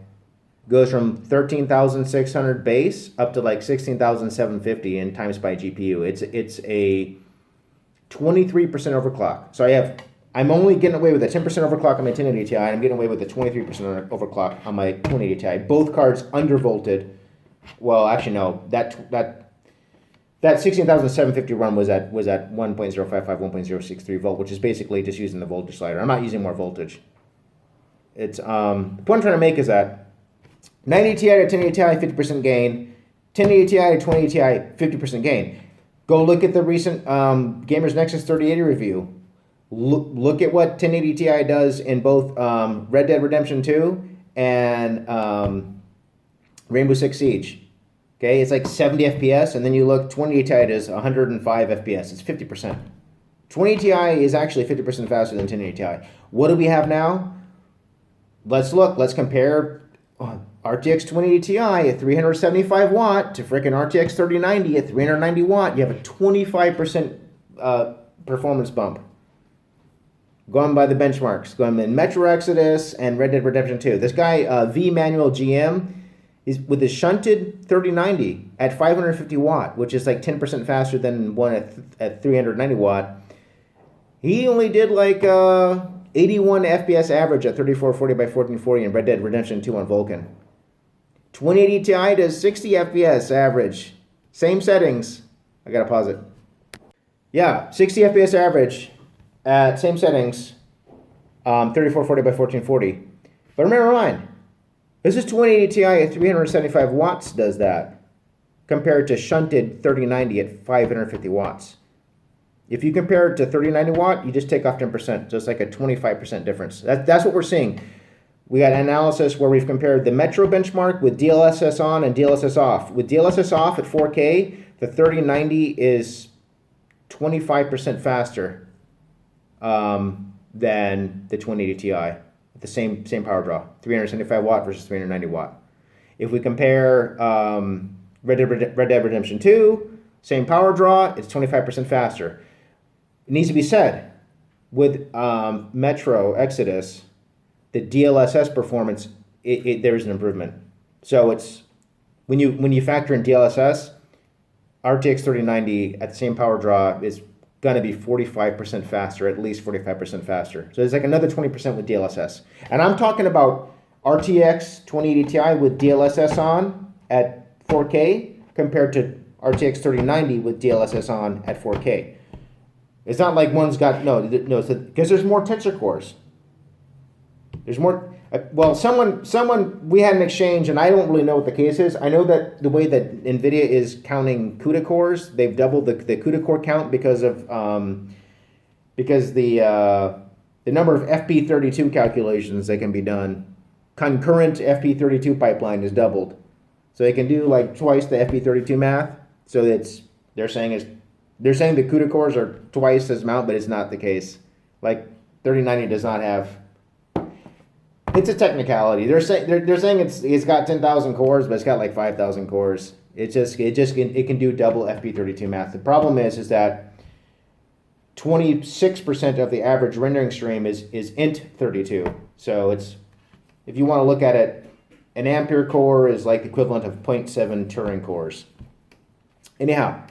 goes from 13,600 base up to like 16,750 in times by GPU. It's a 23% overclock. So I'm only getting away with a 10% overclock on my 1080 Ti, and I'm getting away with a 23% overclock on my 2080 Ti. Both cards undervolted. Well, actually no, that 16,750 run was at 1.055, 1.063 volt, which is basically just using the voltage slider. I'm not using more voltage. It's the point I'm trying to make is that 980 Ti to 1080 Ti, 50% gain. 1080 Ti to 2080 Ti, 50% gain. Go look at the recent Gamers Nexus 3080 review. Look at what 1080 Ti does in both Red Dead Redemption 2 and Rainbow Six Siege. Okay, it's like 70 FPS, and then you look, 2080 Ti does 105 FPS. It's 50%. 2080 Ti is actually 50% faster than 1080 Ti. What do we have now? Let's look. Let's compare RTX 2080 Ti at 375 watt to frickin' RTX 3090 at 390 watt. You have a 25% performance bump. Going by the benchmarks, going in Metro Exodus and Red Dead Redemption 2. This guy, V Manual GM, is with his shunted 3090 at 550 watt, which is like 10% faster than one at 390 watt. He only did like 81 FPS average at 3440 by 1440 in Red Dead Redemption 2 on Vulkan. 2080 Ti does 60 FPS average. Same settings. I gotta pause it. Yeah, 60 FPS average at same settings, 3440 by 1440. But remember, this is 2080 Ti at 375 watts does that, compared to shunted 3090 at 550 watts. If you compare it to 3090 watt, you just take off 10%, so it's like a 25% difference. That's what we're seeing. We got an analysis where we've compared the Metro benchmark with DLSS on and DLSS off. With DLSS off at 4K, the 3090 is 25% faster than the 2080 Ti at the same power draw, 375 watt versus 390 watt. If we compare Red Dead Redemption 2, same power draw, it's 25% faster. It needs to be said, with Metro Exodus, the DLSS performance, there is an improvement. So it's when you factor in DLSS, RTX 3090 at the same power draw is going to be 45% faster, at least 45% faster. So there's like another 20% with DLSS. And I'm talking about RTX 2080 Ti with DLSS on at 4K compared to RTX 3090 with DLSS on at 4K. It's not like one's got, no, because there's more tensor cores. There's more, well, someone, we had an exchange, and I don't really know what the case is. I know that the way that NVIDIA is counting CUDA cores, they've doubled the CUDA core count because the number of FP32 calculations that can be done, concurrent FP32 pipeline is doubled. So they can do like twice the FP32 math. So they're saying the CUDA cores are twice as amount, but it's not the case. Like 3090 does not have. It's a technicality. They're saying it's got 10,000 cores, but it's got like 5,000 cores. It can do double FP32 math. The problem is that 26% of the average rendering stream is int32. So it's, if you want to look at it, an Ampere core is like the equivalent of 0.7 Turing cores. Anyhow,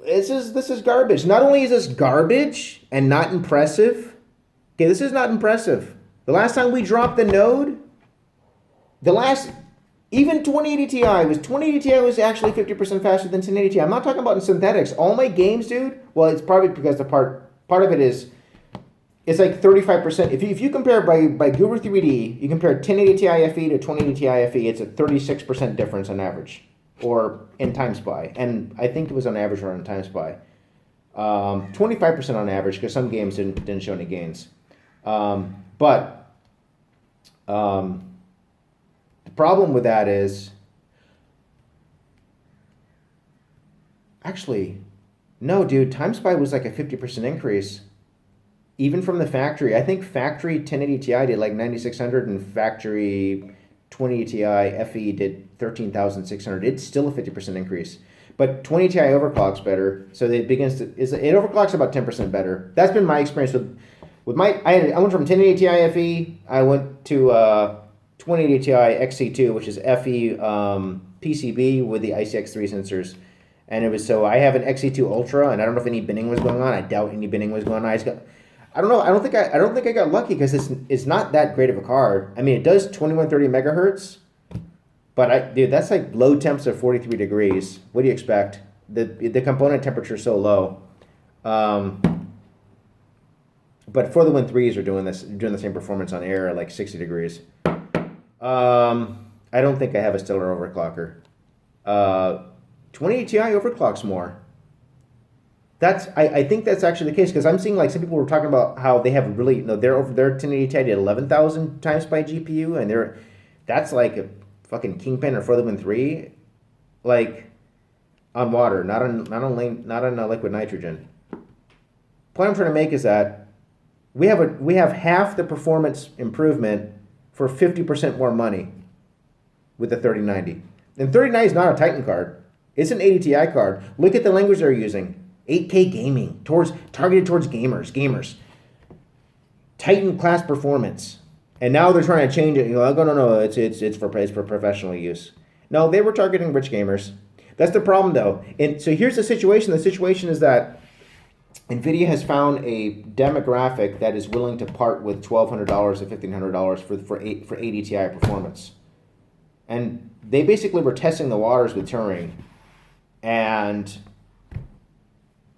this is garbage. Not only is this garbage and not impressive. Okay, this is not impressive. The last time we dropped the node, even 2080 Ti was actually 50% faster than 1080 Ti. I'm not talking about in synthetics. All my games, dude. Well, it's probably because the part of it is it's like 35%. If you compare by Guru 3D, you compare 1080 Ti FE to 2080 Ti FE, it's a 36% difference on average, or in time spy. And I think it was on average or on time spy. 25% on average, because some games didn't show any gains. But the problem with that is, actually, no, dude, time spy was like a 50% increase. Even from the factory. I think factory 1080 Ti did like 9,600 and factory 2080 Ti FE did 13,600. It's still a 50% increase. But 20 Ti overclocks better, so it overclocks about 10% better. That's been my experience with my. I went from 1080 Ti FE. I went to 2080 Ti XC2, which is FE PCB with the ICX3 sensors, and it was so. I have an XC2 Ultra, and I don't know if any binning was going on. I doubt any binning was going on. I don't know. I don't think I got lucky because it's not that great of a card. I mean, it does 2130 megahertz. But dude, that's like low temps of 43 degrees. What do you expect? The component temperature is so low. But for the Win 3s are doing the same performance on air at like 60 degrees. I don't think I have a stellar overclocker. 2080 Ti overclocks more. I think that's actually the case, because I'm seeing like some people were talking about how they have really their 1080 Ti did 11,000 times by GPU, and that's like a fucking Kingpin or For the Win 3, like on water, not on liquid nitrogen. Point I'm trying to make is that we have half the performance improvement for 50% more money with the 3090. And 3090 is not a Titan card; it's an 80 Ti card. Look at the language they're using: 8K gaming, targeted towards gamers. Titan class performance. And now they're trying to change it. No, it's for professional use. No, they were targeting rich gamers. That's the problem, though. And so here's the situation. The situation is that NVIDIA has found a demographic that is willing to part with $1,200 to $1,500 for 80 Ti performance. And they basically were testing the waters with Turing, and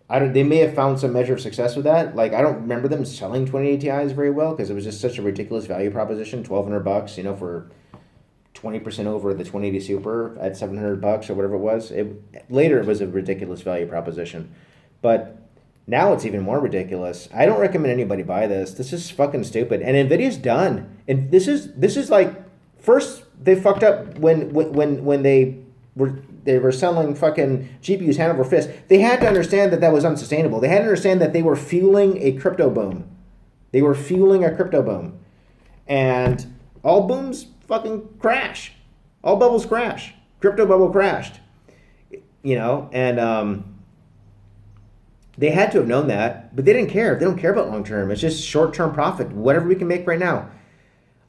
they may have found some measure of success with that. Like, I don't remember them selling 2080 Ti's very well, because it was just such a ridiculous value proposition. $1,200, for 20% over the 2080 Super at $700 or whatever it was. Later, it was a ridiculous value proposition, but now it's even more ridiculous. I don't recommend anybody buy this. This is fucking stupid, and NVIDIA's done. And this is like, first they fucked up when they were selling fucking GPUs hand over fist. They had to understand that was unsustainable. They had to understand that they were fueling a crypto boom. And all booms fucking crash. All bubbles crash. Crypto bubble crashed. And they had to have known that, but they didn't care. They don't care about long term. It's just short term profit. Whatever we can make right now.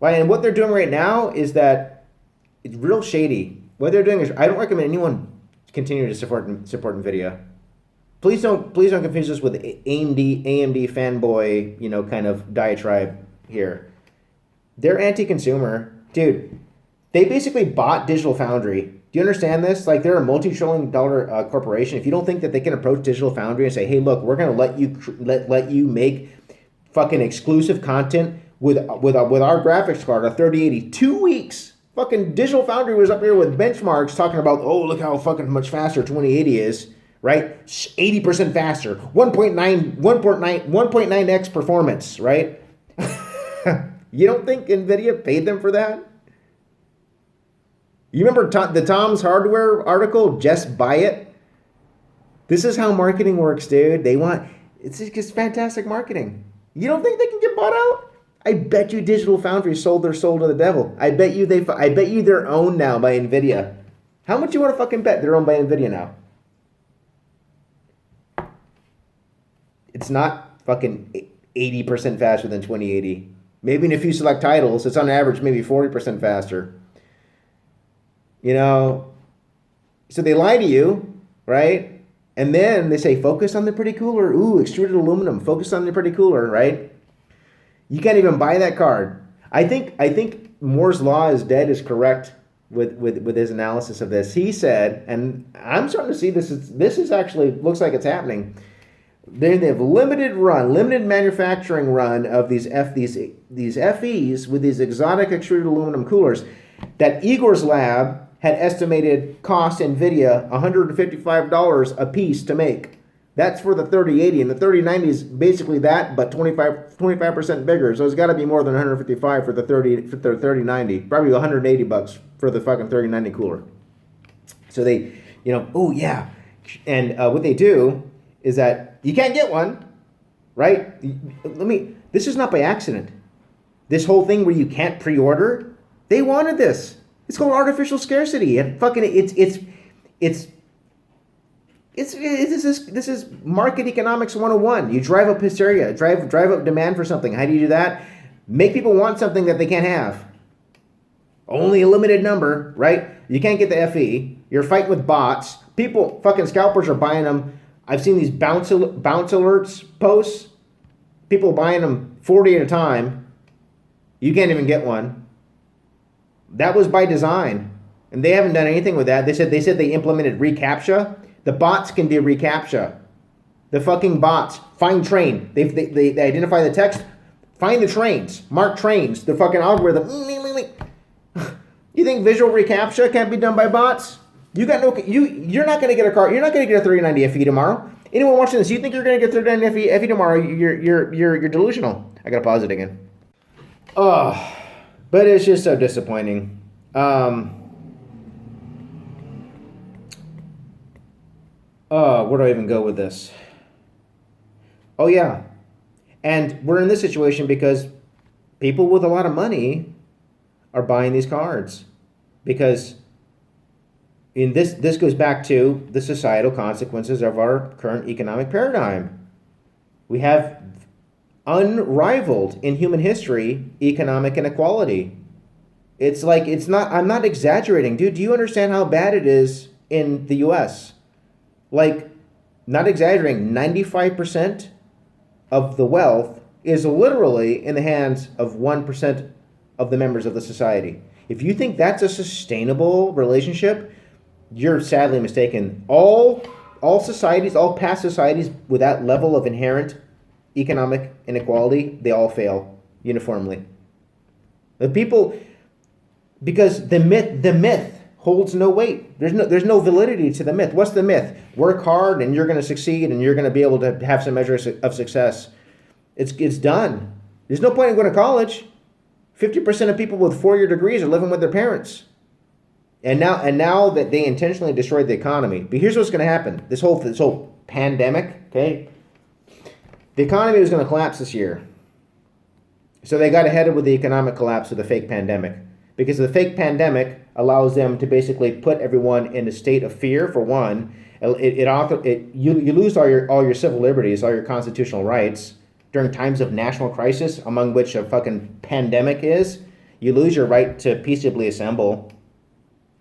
And what they're doing right now is that it's real shady. What they're doing is, I don't recommend anyone continue to support NVIDIA. Please don't confuse this with AMD fanboy, kind of diatribe here. They're anti-consumer. Dude, they basically bought Digital Foundry. Do you understand this? Like, they're a multi-trillion-dollar corporation. If you don't think that they can approach Digital Foundry and say, hey, look, we're going to let you make fucking exclusive content with our graphics card, a 3080, 2 weeks. Fucking Digital Foundry was up here with benchmarks talking about, oh, look how fucking much faster 2080 is, right? 80% faster, 1.9x performance, right? You don't think NVIDIA paid them for that? You remember the Tom's Hardware article, Just Buy It? This is how marketing works, dude. It's just fantastic marketing. You don't think they can get bought out? I bet you Digital Foundry sold their soul to the devil. I bet you they're owned now by NVIDIA. How much you want to fucking bet they're owned by NVIDIA now? It's not fucking 80% faster than 2080. Maybe in a few select titles, it's on average maybe 40% faster. So they lie to you, right? And then they say, focus on the pretty cooler. Ooh, extruded aluminum. Focus on the pretty cooler, right? You can't even buy that card. I think Moore's Law is dead is correct with his analysis of this. He said, and I'm starting to see this is actually looks like it's happening. They have limited manufacturing run of these FEs with these exotic extruded aluminum coolers that Igor's lab had estimated cost NVIDIA $155 a piece to make. That's for the 3080, and the 3090 is basically that, but 25% bigger. So it's got to be more than 155 for the 3090, probably $180 for the fucking 3090 cooler. So they, oh yeah, and what they do is that you can't get one, right? This is not by accident. This whole thing where you can't pre-order, they wanted this. It's called artificial scarcity, and fucking this is market economics 101. You drive up hysteria, drive up demand for something. How do you do that? Make people want something that they can't have. Only a limited number, right? You can't get the FE. You're fighting with bots. People, fucking scalpers are buying them. I've seen these bounce alerts posts. People buying them 40 at a time. You can't even get one. That was by design, and they haven't done anything with that. They said they implemented reCAPTCHA. The bots can do reCAPTCHA. The fucking bots find train. They identify the text, find the trains, mark trains. The fucking algorithm. You think visual reCAPTCHA can't be done by bots? You're not going to get a car. You're not going to get a 3090 FE tomorrow. Anyone watching this, you think you're going to get 3090 FE tomorrow? You're delusional. I gotta pause it again. Oh, but it's just so disappointing. Where do I even go with this? Oh yeah, and we're in this situation because people with a lot of money are buying these cards because this goes back to the societal consequences of our current economic paradigm. We have unrivaled in human history economic inequality. I'm not exaggerating, dude. Do you understand how bad it is in the US? Not exaggerating, 95% of the wealth is literally in the hands of 1% of the members of the society. If you think that's a sustainable relationship, you're sadly mistaken. All societies, all past societies with that level of inherent economic inequality, they all fail uniformly. Because the myth holds no weight. There's no validity to the myth. What's the myth? Work hard and you're going to succeed and you're going to be able to have some measure of success. It's done. There's no point in going to college. 50% of people with 4-year degrees are living with their parents. And now that they intentionally destroyed the economy. But here's what's going to happen. This whole pandemic, okay? The economy was going to collapse this year. So they got ahead with the economic collapse with the fake pandemic. Because the fake pandemic allows them to basically put everyone in a state of fear, for one. You lose all your civil liberties, all your constitutional rights during times of national crisis, among which a fucking pandemic is. You lose your right to peaceably assemble,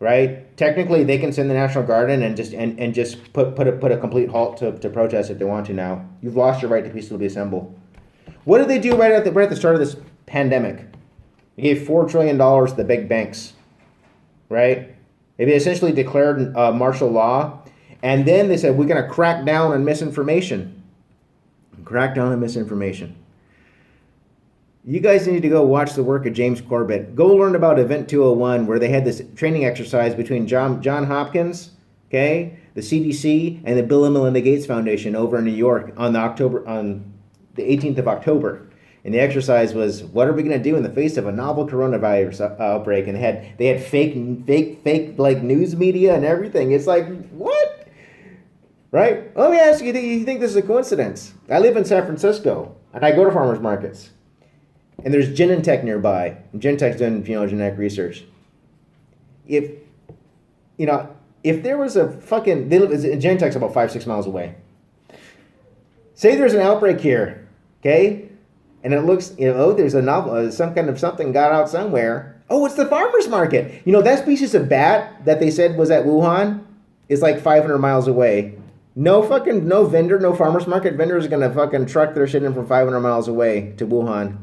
right? Technically, they can send the National Guard in and just put a complete halt to protest if they want to now. You've lost your right to peaceably assemble. What did they do right at the start of this pandemic? They gave $4 trillion to the big banks, right? They essentially declared martial law, and then they said, we're going to crack down on misinformation. Crack down on misinformation. You guys need to go watch the work of James Corbett. Go learn about Event 201, where they had this training exercise between John Hopkins, okay, the CDC, and the Bill and Melinda Gates Foundation over in New York on the 18th of October. And the exercise was, what are we going to do in the face of a novel coronavirus outbreak? And they had fake like news media and everything. It's like, what? Right? Let me ask you, do you think this is a coincidence? I live in San Francisco, and I go to farmers markets. And there's Genentech nearby. And Genentech's doing, genetic research. If there was a fucking... Genentech's about 5-6 miles away. Say there's an outbreak here, okay? And it looks, there's a novel, some kind of something got out somewhere. Oh, it's the farmer's market. That species of bat that they said was at Wuhan is like 500 miles away. No vendor, no farmer's market vendor is going to fucking truck their shit in from 500 miles away to Wuhan.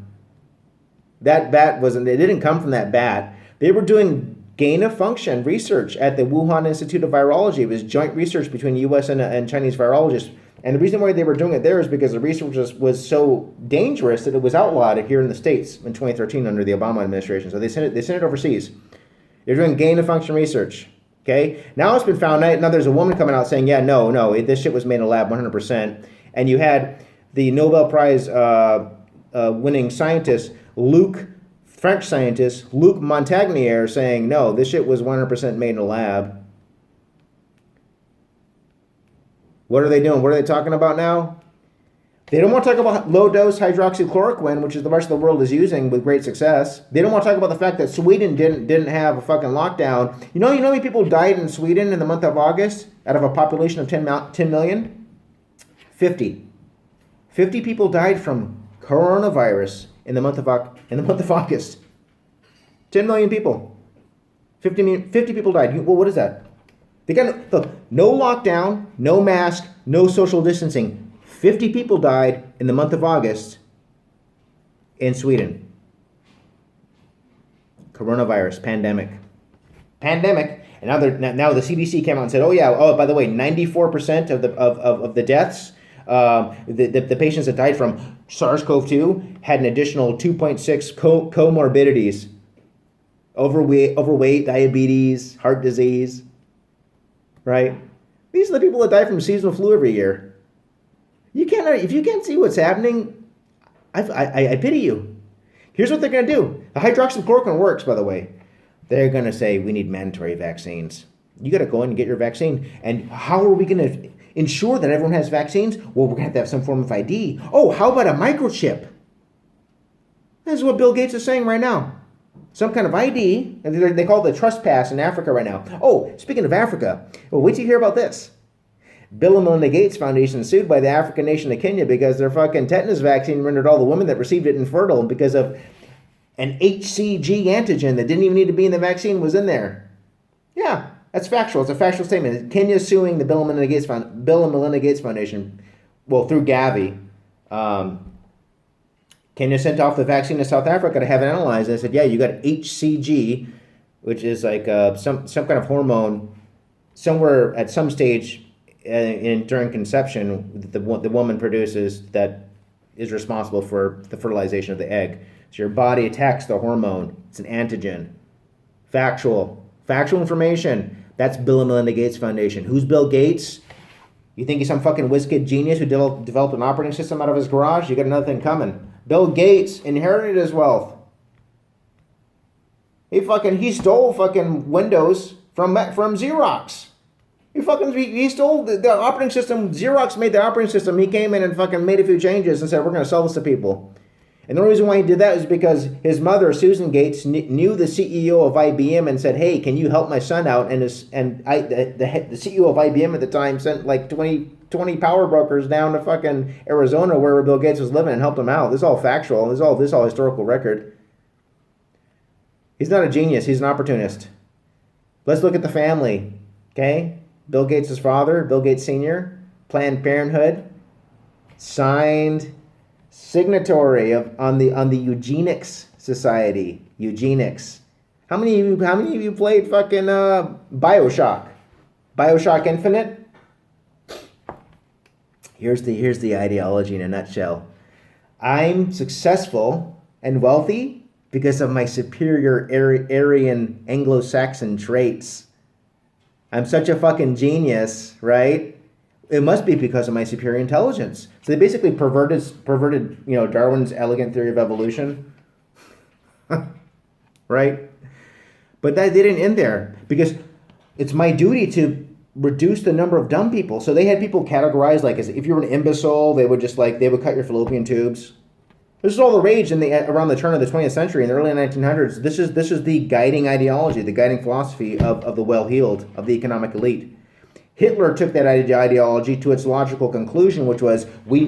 That bat they didn't come from that bat. They were doing gain of function research at the Wuhan Institute of Virology. It was joint research between U.S. and Chinese virologists And the reason why they were doing it there is because the research was so dangerous that it was outlawed here in the States in 2013 under the Obama administration. So they sent it overseas. They're doing gain of function research. Okay. Now it's been found. Now there's a woman coming out saying, yeah, no, this shit was made in a lab 100%. And you had the Nobel Prize winning scientist, French scientist Luc Montagnier saying, no, this shit was 100% made in a lab. What are they doing? What are they talking about now? They don't want to talk about low-dose hydroxychloroquine, which is the rest of the world is using with great success. They don't want to talk about the fact that Sweden didn't have a fucking lockdown. You know how many people died in Sweden in the month of August out of a population of 10 million? 50. 50 people died from coronavirus in the month of August. 10 million people. 50 people died. Well, what is that? They got no lockdown, no mask, no social distancing. 50 people died in the month of August in Sweden. Coronavirus, pandemic. And now the CDC came out and said, by the way, 94% of the deaths, the patients that died from SARS-CoV-2 had an additional 2.6 comorbidities. Overweight, diabetes, heart disease. Right? These are the people that die from seasonal flu every year. If you can't see what's happening, I pity you. Here's what they're going to do. The hydroxychloroquine works, by the way. They're going to say, we need mandatory vaccines. You got to go in and get your vaccine. And how are we going to ensure that everyone has vaccines? Well, we're going to have some form of ID. Oh, how about a microchip? This is what Bill Gates is saying right now. Some kind of ID, and they call it the Trust Pass in Africa right now. Oh, speaking of Africa, well, wait till you hear about this. Bill and Melinda Gates Foundation sued by the African nation of Kenya because their fucking tetanus vaccine rendered all the women that received it infertile because of an HCG antigen that didn't even need to be in the vaccine was in there. Yeah, that's factual. It's a factual statement. Kenya's suing the Bill and Melinda Gates Foundation, well, through Gavi. Kenya sent off the vaccine to South Africa to have it analyzed. And they said, yeah, you got HCG, which is like some kind of hormone somewhere at some stage during conception the woman produces that is responsible for the fertilization of the egg. So your body attacks the hormone. It's an antigen. Factual information. That's Bill and Melinda Gates Foundation. Who's Bill Gates? You think he's some fucking whiz-kid genius who developed an operating system out of his garage? You got another thing coming. Bill Gates inherited his wealth. He stole fucking Windows from Xerox. He stole the operating system. Xerox made the operating system. He came in and fucking made a few changes and said, we're going to sell this to people. And the only reason why he did that is because his mother, Susan Gates, knew the CEO of IBM and said, hey, can you help my son out? And the CEO of IBM at the time sent like 20 power brokers down to fucking Arizona where Bill Gates was living and helped him out. This is all factual. This is all historical record. He's not a genius. He's an opportunist. Let's look at the family. Okay? Bill Gates' father, Bill Gates Sr., Planned Parenthood, signatory on the Eugenics Society. Eugenics. How many of you played fucking BioShock? BioShock Infinite? Here's the ideology in a nutshell. I'm successful and wealthy because of my superior Aryan Anglo-Saxon traits. I'm such a fucking genius, right? It must be because of my superior intelligence. So they basically perverted, Darwin's elegant theory of evolution, right? But that didn't end there because it's my duty to reduce the number of dumb people. So they had people categorized like as if you were an imbecile, they would cut your fallopian tubes. This is all the rage around the turn of the 20th century in the early 1900s. This is the guiding ideology, the guiding philosophy of the well-heeled, of the economic elite. Hitler took that ideology to its logical conclusion, which was we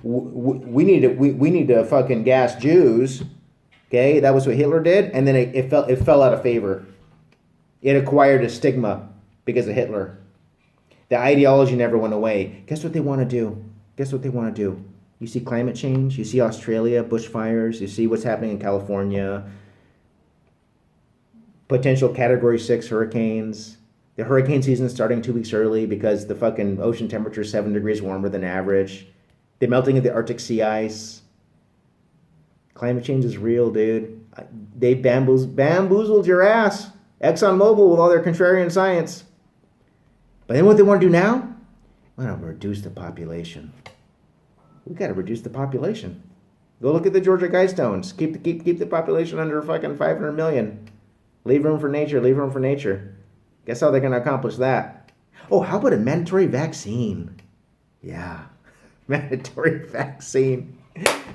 need to fucking gas Jews. Okay, that was what Hitler did, and then it fell out of favor. It acquired a stigma because of Hitler. The ideology never went away. Guess what they want to do? You see climate change, you see Australia, bushfires, you see what's happening in California, potential Category 6 hurricanes. The hurricane season's starting 2 weeks early because the fucking ocean temperature is 7 degrees warmer than average. The melting of the Arctic sea ice. Climate change is real, dude. They bamboozled your ass. ExxonMobil with all their contrarian science. But then what they want to do now? We want to reduce the population. We got to reduce the population. Go look at the Georgia Guidestones. Keep the population under fucking 500 million. Leave room for nature. Leave room for nature. Guess how they're going to accomplish that? Oh, how about a mandatory vaccine? Yeah, mandatory vaccine.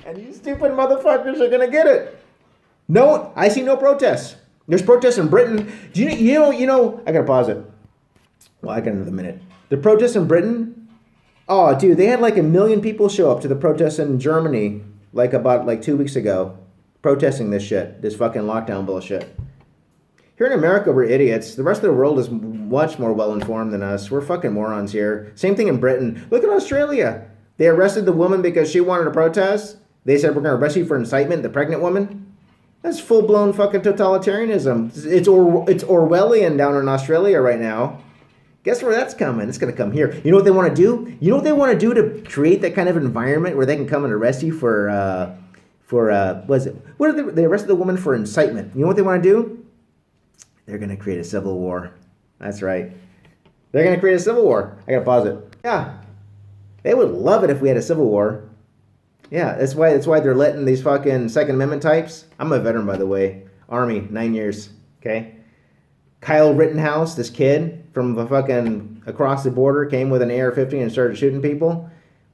And you stupid motherfuckers are going to get it. No, I see no protests. There's protests in Britain. Do you know, I got to pause it. Well, I got another minute. The protests in Britain, oh, dude, they had like 1 million people show up to the protests in Germany about 2 weeks ago, protesting this shit, this fucking lockdown bullshit. Here in America, we're idiots. The rest of the world is much more well-informed than us. We're fucking morons here. Same thing in Britain. Look at Australia. They arrested the woman because she wanted to protest. They said, we're going to arrest you for incitement, the pregnant woman. That's full-blown fucking totalitarianism. It's Orwellian down in Australia right now. Guess where that's coming? It's going to come here. You know what they want to do? You know what they want to do to create that kind of environment where they can come and arrest you for they arrested the woman for incitement. You know what they want to do? They're going to create a civil war. That's right. They're going to create a civil war. I got to pause it. Yeah. They would love it if we had a civil war. Yeah, that's why they're letting these fucking Second Amendment types. I'm a veteran, by the way. Army, 9 years. Okay? Kyle Rittenhouse, this kid from the fucking across the border, came with an AR-15 and started shooting people.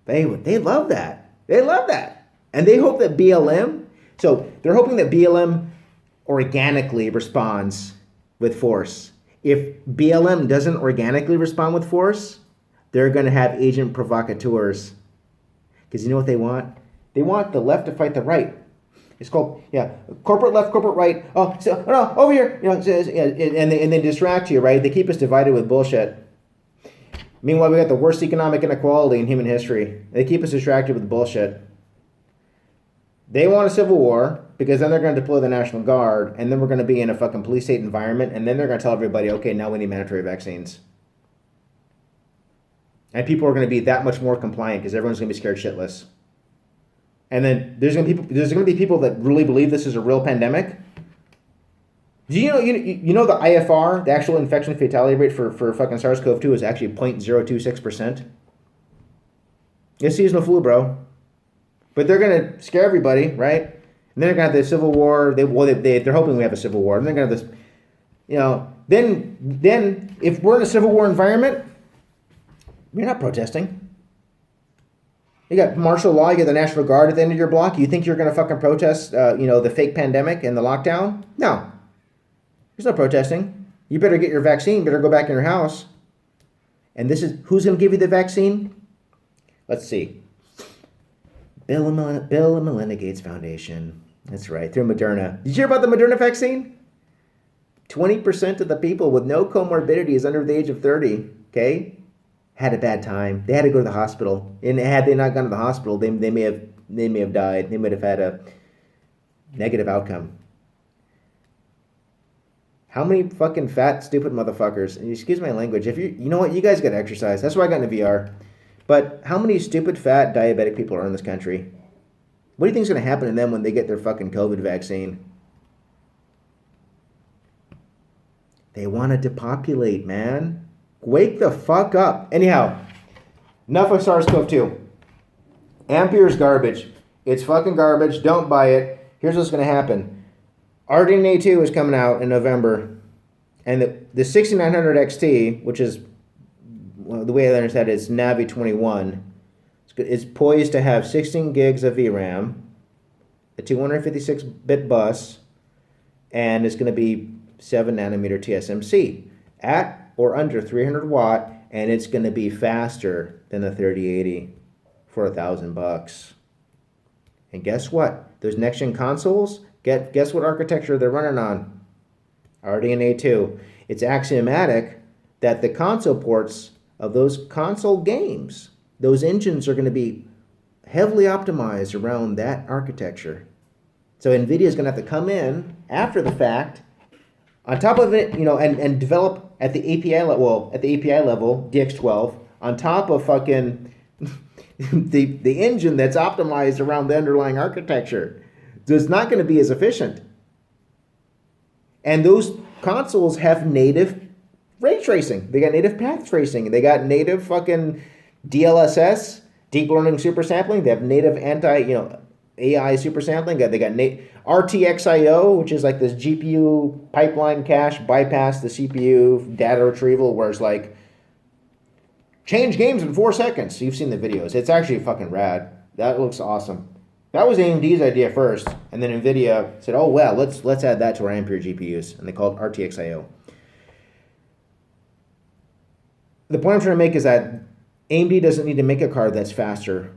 They love that. They love that. And they hope that BLM, so they're hoping that BLM organically responds with force. If BLM doesn't organically respond with force, they're going to have agent provocateurs. Because you know what they want? They want the left to fight the right. It's called, corporate left, corporate right. Oh, so, no, over here. And they distract you, right? They keep us divided with bullshit. Meanwhile, we got the worst economic inequality in human history. They keep us distracted with bullshit. They want a civil war because then they're going to deploy the National Guard, and then we're going to be in a fucking police state environment, and then they're going to tell everybody, okay, now we need mandatory vaccines. And people are going to be that much more compliant because everyone's going to be scared shitless. And then there's going to be people that really believe this is a real pandemic. Do you know the IFR, the actual infection fatality rate for fucking SARS-CoV-2 is actually 0.026%? It's seasonal flu, bro. But they're going to scare everybody, right? And then they're going to have the civil war. They're hoping we have a civil war. And they're going to have this, then if we're in a civil war environment, you're not protesting. You got martial law, you got the National Guard at the end of your block. You think you're going to fucking protest, the fake pandemic and the lockdown? No. There's no protesting. You better get your vaccine. Better go back in your house. And this is, who's going to give you the vaccine? Let's see. Bill and Melinda Gates Foundation. That's right, through Moderna. Did you hear about the Moderna vaccine? 20% of the people with no comorbidities under the age of 30, okay, had a bad time. They had to go to the hospital. And had they not gone to the hospital, they may have died. They might have had a negative outcome. How many fucking fat, stupid motherfuckers, and excuse my language, you know what, you guys got to exercise. That's why I got into VR. But how many stupid, fat, diabetic people are in this country? What do you think is going to happen to them when they get their fucking COVID vaccine? They want to depopulate, man. Wake the fuck up. Anyhow, enough of SARS-CoV-2. Ampere's garbage. It's fucking garbage. Don't buy it. Here's what's going to happen. RDNA2 is coming out in November. And the 6900 XT, which is, well, the way I understand it, it's Navi 21. It's poised to have 16 gigs of VRAM, a 256-bit bus, and it's going to be 7 nanometer TSMC at or under 300 watt, and it's going to be faster than the 3080 for $1,000. And guess what? Those next-gen consoles, guess what architecture they're running on? RDNA 2. It's axiomatic that the console ports of those console games, those engines are going to be heavily optimized around that architecture. So NVIDIA is going to have to come in after the fact, On top of it, and develop at the API level, DX12 on top of fucking the engine that's optimized around the underlying architecture. So it's not going to be as efficient. And those consoles have native ray tracing. They got native path tracing. They got native fucking DLSS, deep learning super sampling. They have native AI super sampling. They got RTXIO, which is like this GPU pipeline cache bypass the CPU data retrieval, where it's like change games in 4 seconds. You've seen the videos. It's actually fucking rad. That looks awesome. That was AMD's idea first, and then NVIDIA said, "Oh well, let's add that to our Ampere GPUs," and they called it RTXIO. The point I'm trying to make is that AMD doesn't need to make a card that's faster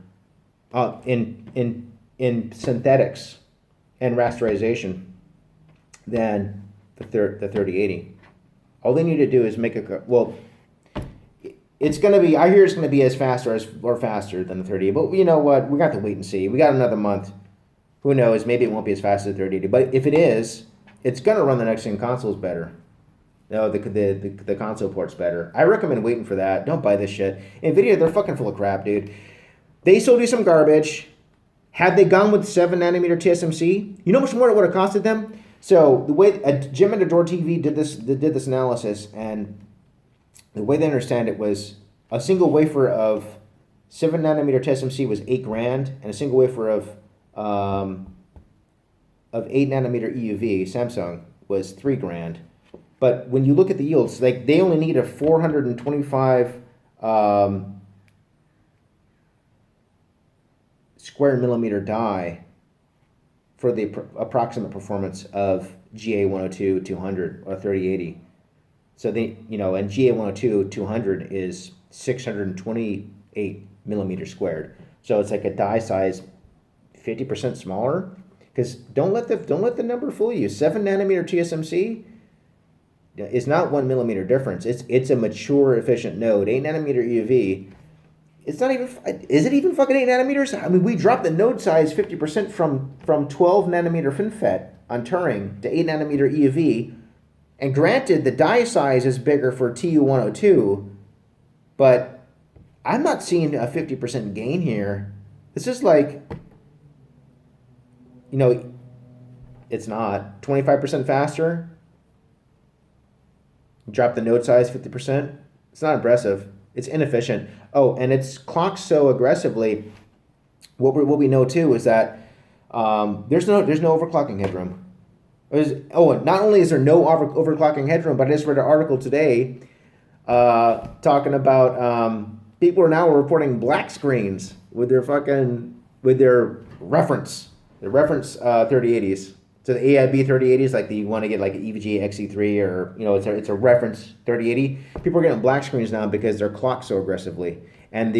in synthetics and rasterization than the 3080. All they need to do is make it's going to be, I hear it's going to be as fast or faster than the 3080, but you know what? We got to wait and see. We got another month. Who knows? Maybe it won't be as fast as the 3080, but if it is, it's going to run the next gen consoles better. No, the console ports better. I recommend waiting for that. Don't buy this shit. NVIDIA, they're fucking full of crap, dude. They sold you some garbage. Had they gone with 7 nanometer TSMC, you know how much more it would have costed them? So the way Jim and Adore TV did this analysis, and the way they understand it was a single wafer of 7 nanometer TSMC was $8,000, and a single wafer of 8 nanometer EUV Samsung was $3,000. But when you look at the yields, like they only need a 425 square millimeter die for the approximate performance of GA102 200 or 3080. So and GA102 200 is 628 millimeters squared. So it's like a die size 50% smaller. Because don't let the number fool you. 7 nanometer TSMC is not 1 millimeter difference. It's a mature, efficient node. 8 nanometer EUV. It's not even. Is it even fucking 8 nanometers? I mean, we dropped the node size 50% from 12 nanometer FinFET on Turing to 8 nanometer EUV. And granted, the die size is bigger for TU102, but I'm not seeing a 50% gain here. This is like, it's not. 25% faster. Drop the node size 50%. It's not impressive. It's inefficient. Oh, and it's clocked so aggressively. What we know too is that there's no overclocking headroom. Not only is there no overclocking headroom, but I just read an article today talking about people are now reporting black screens with their reference 3080s. So the AIB 3080s, like you want to get like an EVGA XE3 or it's a reference 3080. People are getting black screens now because they're clocked so aggressively. And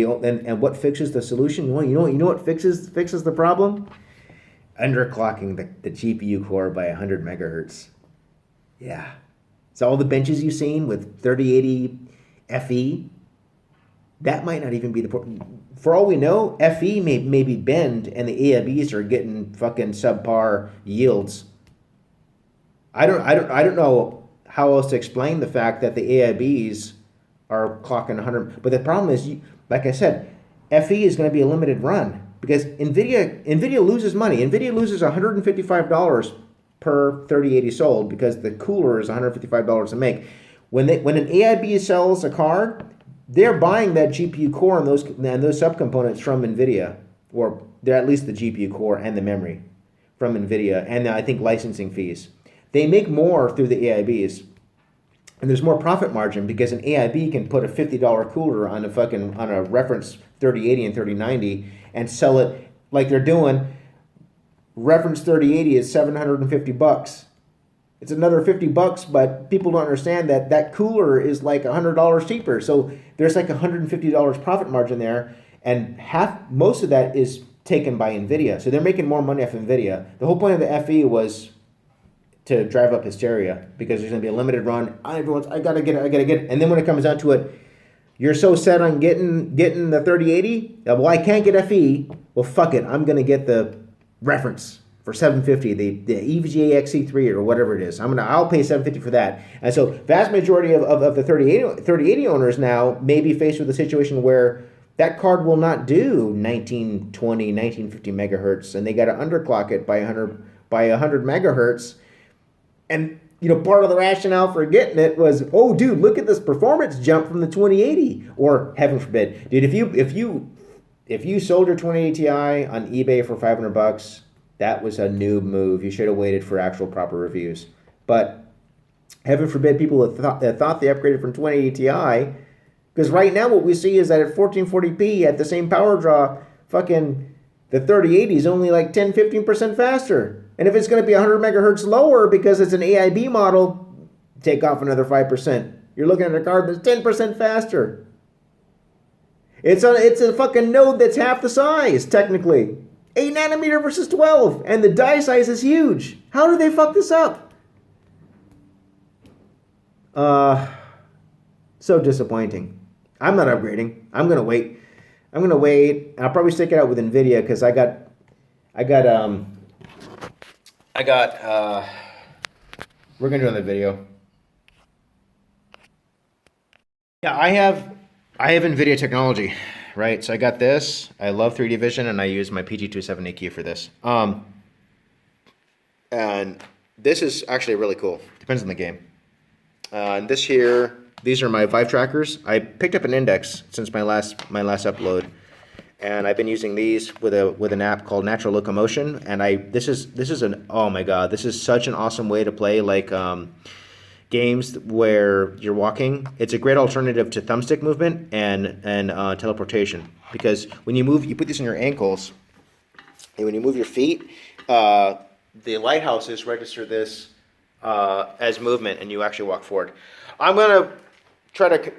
what fixes the solution? You know what fixes the problem? Underclocking the GPU core by 100 megahertz. Yeah. So all the benches you've seen with 3080 FE, that might not even be for all we know, FE may be bend and the AIBs are getting fucking subpar yields. I don't know how else to explain the fact that the AIBs are clocking 100. But the problem is, like I said, FE is going to be a limited run because NVIDIA loses money. NVIDIA loses $155 per 3080 sold because the cooler is $155 to make. When an AIB sells a card, they're buying that GPU core and those subcomponents from NVIDIA, or they're at least the GPU core and the memory from NVIDIA, and I think licensing fees. They make more through the AIBs, and there's more profit margin because an AIB can put a $50 cooler on a reference 3080 and 3090 and sell it like they're doing. Reference 3080 is $750. It's another $50, but people don't understand that cooler is like $100 cheaper. So there's like $150 profit margin there, and most of that is taken by NVIDIA. So they're making more money off NVIDIA. The whole point of the FE was to drive up hysteria because there's going to be a limited run. I gotta get it. And then when it comes down to it, you're so set on getting the 3080. Well, I can't get FE. Well, fuck it. I'm going to get the reference for $750, the EVGA XC3 or whatever it is. I'll pay $750 for that. And so vast majority of the 3080 owners now may be faced with a situation where that card will not do 1920, 1950 megahertz, and they got to underclock it by 100 megahertz. And part of the rationale for getting it was, oh, dude, look at this performance jump from the 2080. Or heaven forbid, dude, if you sold your 2080 Ti on eBay for $500, that was a noob move. You should have waited for actual proper reviews. But heaven forbid people that thought they upgraded from 2080 Ti, because right now what we see is that at 1440p at the same power draw, fucking the 3080 is only like 10-15% faster. And if it's going to be 100 megahertz lower because it's an AIB model, take off another 5%. You're looking at a card that's 10% faster. It's a fucking node that's half the size, technically. 8 nanometer versus 12, and the die size is huge. How do they fuck this up? So disappointing. I'm not upgrading. I'm gonna wait. I'll probably stick it out with NVIDIA because we're gonna do another video. Yeah, I have NVIDIA technology, right? So I got this. I love 3D vision, and I use my PG270 EQ for this. And this is actually really cool. Depends on the game. And this here, these are my Vive trackers. I picked up an index since my last upload, and I've been using these with an app called Natural Locomotion. And this is oh my god, this is such an awesome way to play like games where you're walking. It's a great alternative to thumbstick movement and teleportation, because when you move, you put these on your ankles, and when you move your feet, the lighthouses register this as movement, and you actually walk forward. I'm gonna try to.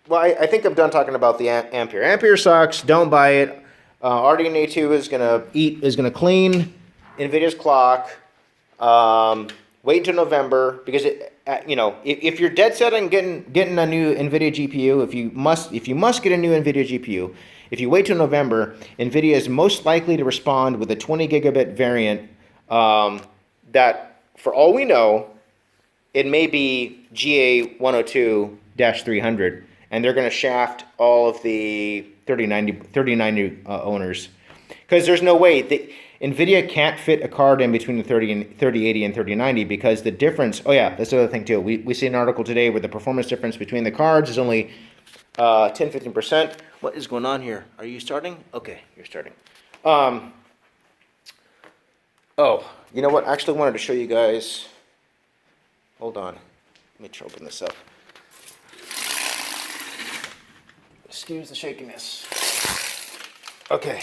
Well, I think I'm done talking about the Ampere. Ampere sucks. Don't buy it. RDNA2 is gonna clean NVIDIA's clock. Wait until November, because if you're dead set on getting a new NVIDIA GPU, if you must get a new NVIDIA GPU, if you wait till November, NVIDIA is most likely to respond with a 20 gigabit variant that, for all we know, it may be GA102-300, and they're going to shaft all of the 3090 owners, because there's no way NVIDIA can't fit a card in between the 3080 and 3090, because the difference. Oh yeah, that's the other thing too. We see an article today where the performance difference between the cards is only 10-15%. What is going on here? Are you starting? Okay, you're starting. Oh, you know what? I actually wanted to show you guys. Hold on. Let me try to open this up. Excuse the shakiness. Okay.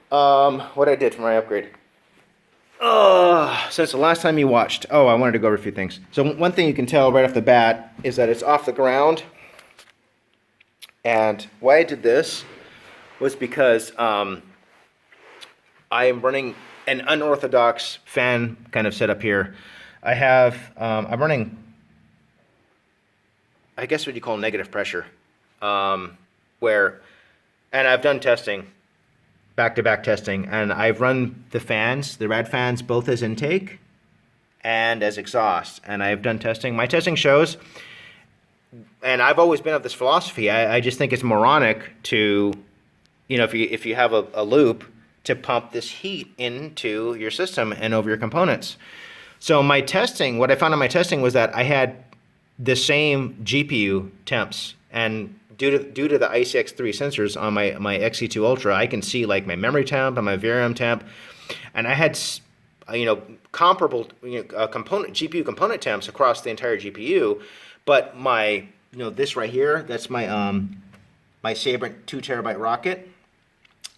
What I did for my upgrade. Since the last time you watched. I wanted to go over a few things. So one thing you can tell right off the bat is that it's off the ground. And why I did this was because I am running an unorthodox fan kind of setup here. I'm running, I guess what you call negative pressure, and I've done testing, back-to-back testing, and I've run the rad fans, both as intake and as exhaust, and I've done testing. My testing shows, and I've always been of this philosophy, I just think it's moronic to, if you have a loop, to pump this heat into your system and over your components. So my testing, what I found in my testing was that I had the same GPU temps, and due to the ICX3 sensors on my XC2 Ultra, I can see like my memory temp and my VRAM temp, and I had comparable GPU component temps across the entire GPU, but my this right here, that's my my Sabrent 2 terabyte rocket.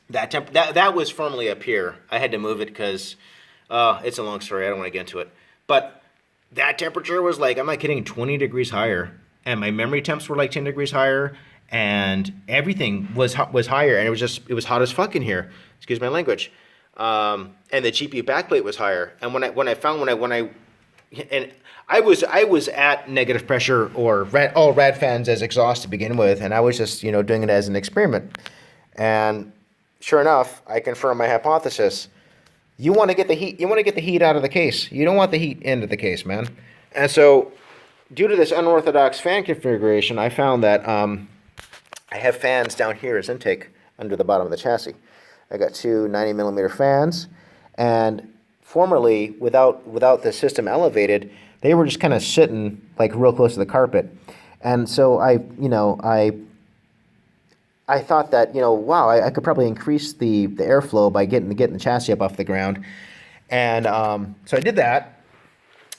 That was firmly up here. I had to move it because it's a long story. I don't want to get into it. But that temperature was like, I'm not kidding, 20 degrees higher. And my memory temps were like 10 degrees higher. And everything was higher. And it was hot as fuck in here. Excuse my language. And the GPU backplate was higher. And when I was at negative pressure or all rad fans as exhaust to begin with. And I was just, doing it as an experiment. And sure enough, I confirmed my hypothesis. you want to get the heat. You want to get the heat out of the case. You don't want the heat into the case, man. And so, due to this unorthodox fan configuration, I found that I have fans down here as intake under the bottom of the chassis. I got two 90 millimeter fans, and formerly, without the system elevated, they were just kind of sitting like real close to the carpet. And so I thought that, wow, I could probably increase the airflow by getting the chassis up off the ground. And so I did that.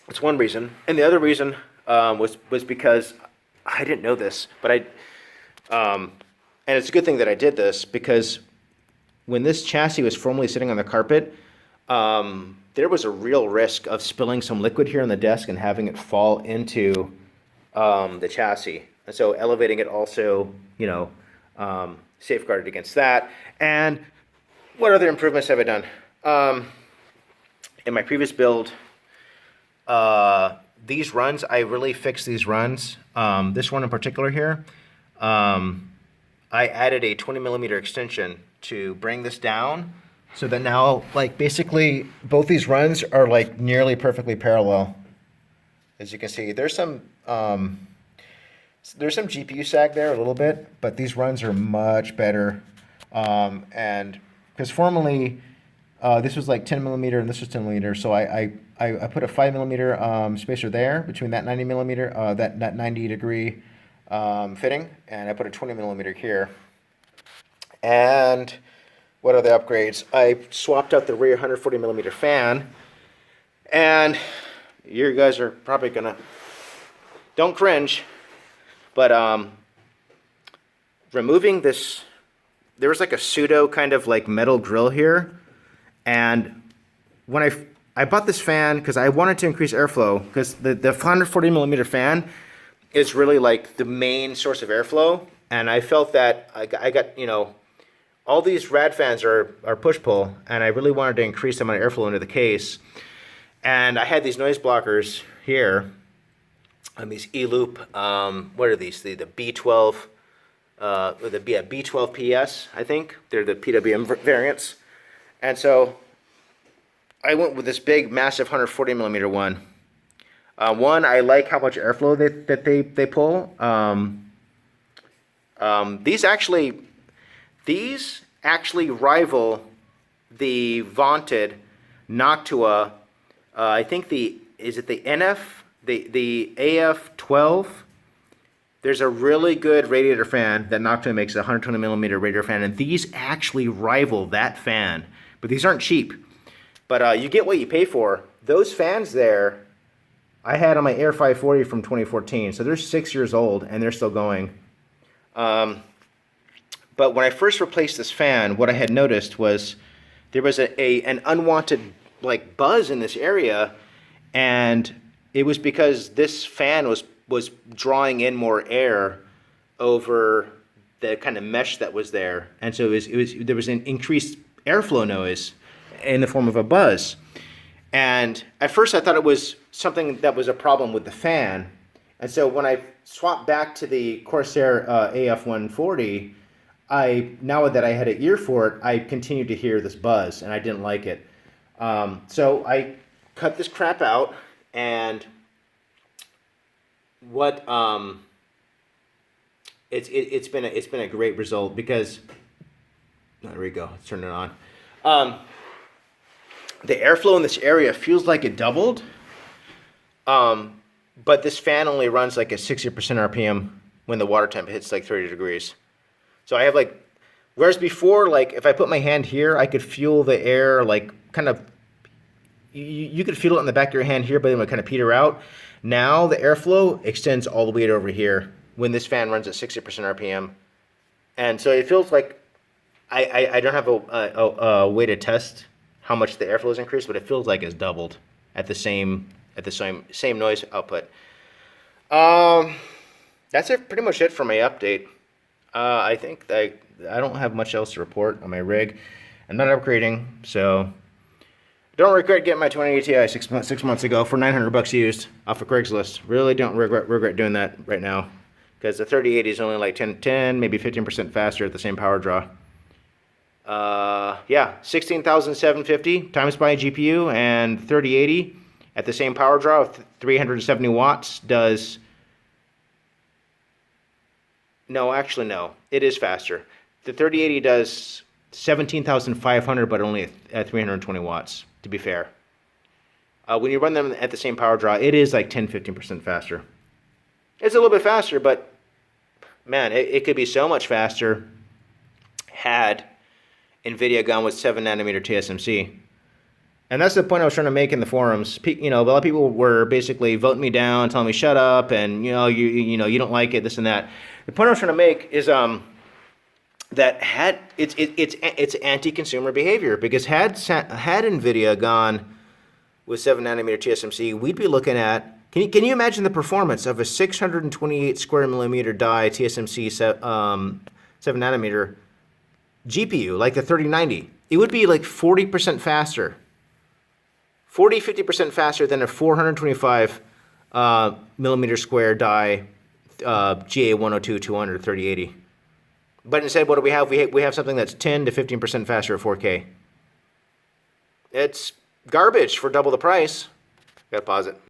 That's one reason. And the other reason was because I didn't know this, but and it's a good thing that I did this, because when this chassis was formerly sitting on the carpet, there was a real risk of spilling some liquid here on the desk and having it fall into the chassis. And so elevating it also, safeguarded against that. And what other improvements have I done? In my previous build, these runs, I really fixed these runs. This one in particular here, I added a 20 millimeter extension to bring this down, so that now, like, basically both these runs are like nearly perfectly parallel. As you can see, there's some GPU sag there a little bit, but these runs are much better. And because formerly this was like 10 millimeter and this was 10 millimeter, so I put a 5 millimeter spacer there between that 90 millimeter, that 90 degree fitting, and I put a 20 millimeter here. And what are the upgrades? I swapped out the rear 140 millimeter fan, and you guys are probably gonna, don't cringe, but removing this, there was like a pseudo kind of like metal grill here, and when I bought this fan because I wanted to increase airflow, because the 140 millimeter fan is really like the main source of airflow, and I felt that I got, all these rad fans are push-pull, and I really wanted to increase the amount of airflow into the case. And I had these noise blockers here, these E-loop, what are these? The B12, B12 PS, I think. They're the PWM variants. And so I went with this big, massive 140 millimeter one. One, I like how much airflow that they pull. These actually rival the vaunted Noctua. I think the AF12. There's a really good radiator fan that Noctua makes, a 120 millimeter radiator fan, and these actually rival that fan. But these aren't cheap. But you get what you pay for. Those fans there, I had on my Air 540 from 2014, so they're 6 years old and they're still going. But when I first replaced this fan, what I had noticed was there was an unwanted like buzz in this area, and it was because this fan was drawing in more air over the kind of mesh that was there, and so there was an increased airflow noise in the form of a buzz. And at first I thought it was something that was a problem with the fan, and so when I swapped back to the Corsair AF140, now that I had an ear for it, I continued to hear this buzz, and I didn't like it. So I cut this crap out, and it's been a great result, because there we go. Let's turn it on. The airflow in this area feels like it doubled, but this fan only runs like at 60% RPM when the water temp hits like 30 degrees. So I have like, whereas before, like if I put my hand here, I could feel the air like kind of, you could feel it in the back of your hand here, but it would kind of peter out. Now the airflow extends all the way over here when this fan runs at 60% RPM. And so it feels like, I don't have a way to test how much the airflow has increased, but it feels like it's doubled at the same noise output. That's pretty much it for my update. I think I don't have much else to report on my rig. I'm not upgrading, so don't regret getting my 2080 Ti 6 months ago for $900 used off of Craigslist. Really don't regret doing that right now, because the 3080 is only like 10, maybe 15% faster at the same power draw. Yeah, 16,750 times by GPU and 3080 at the same power draw of 370 watts does. No, actually, no. It is faster. The 3080 does 17,500, but only at 320 watts, to be fair. When you run them at the same power draw, it is like 10-15% faster. It's a little bit faster, but man, it could be so much faster had NVIDIA gone with 7 nanometer TSMC. And that's the point I was trying to make in the forums. You know, a lot of people were basically voting me down, telling me shut up, and you don't like it, this and that. The point I was trying to make is that had it's anti-consumer behavior, because had NVIDIA gone with 7 nanometer TSMC, we'd be looking at. Can you imagine the performance of a 628 square millimeter die TSMC 7 nanometer GPU like the 3090? It would be like 40% faster. 40-50% faster than a 425 millimeter square die GA102 200 3080. But instead, what do we have? We have something that's 10 to 15% faster at 4K. It's garbage for double the price. Gotta pause it.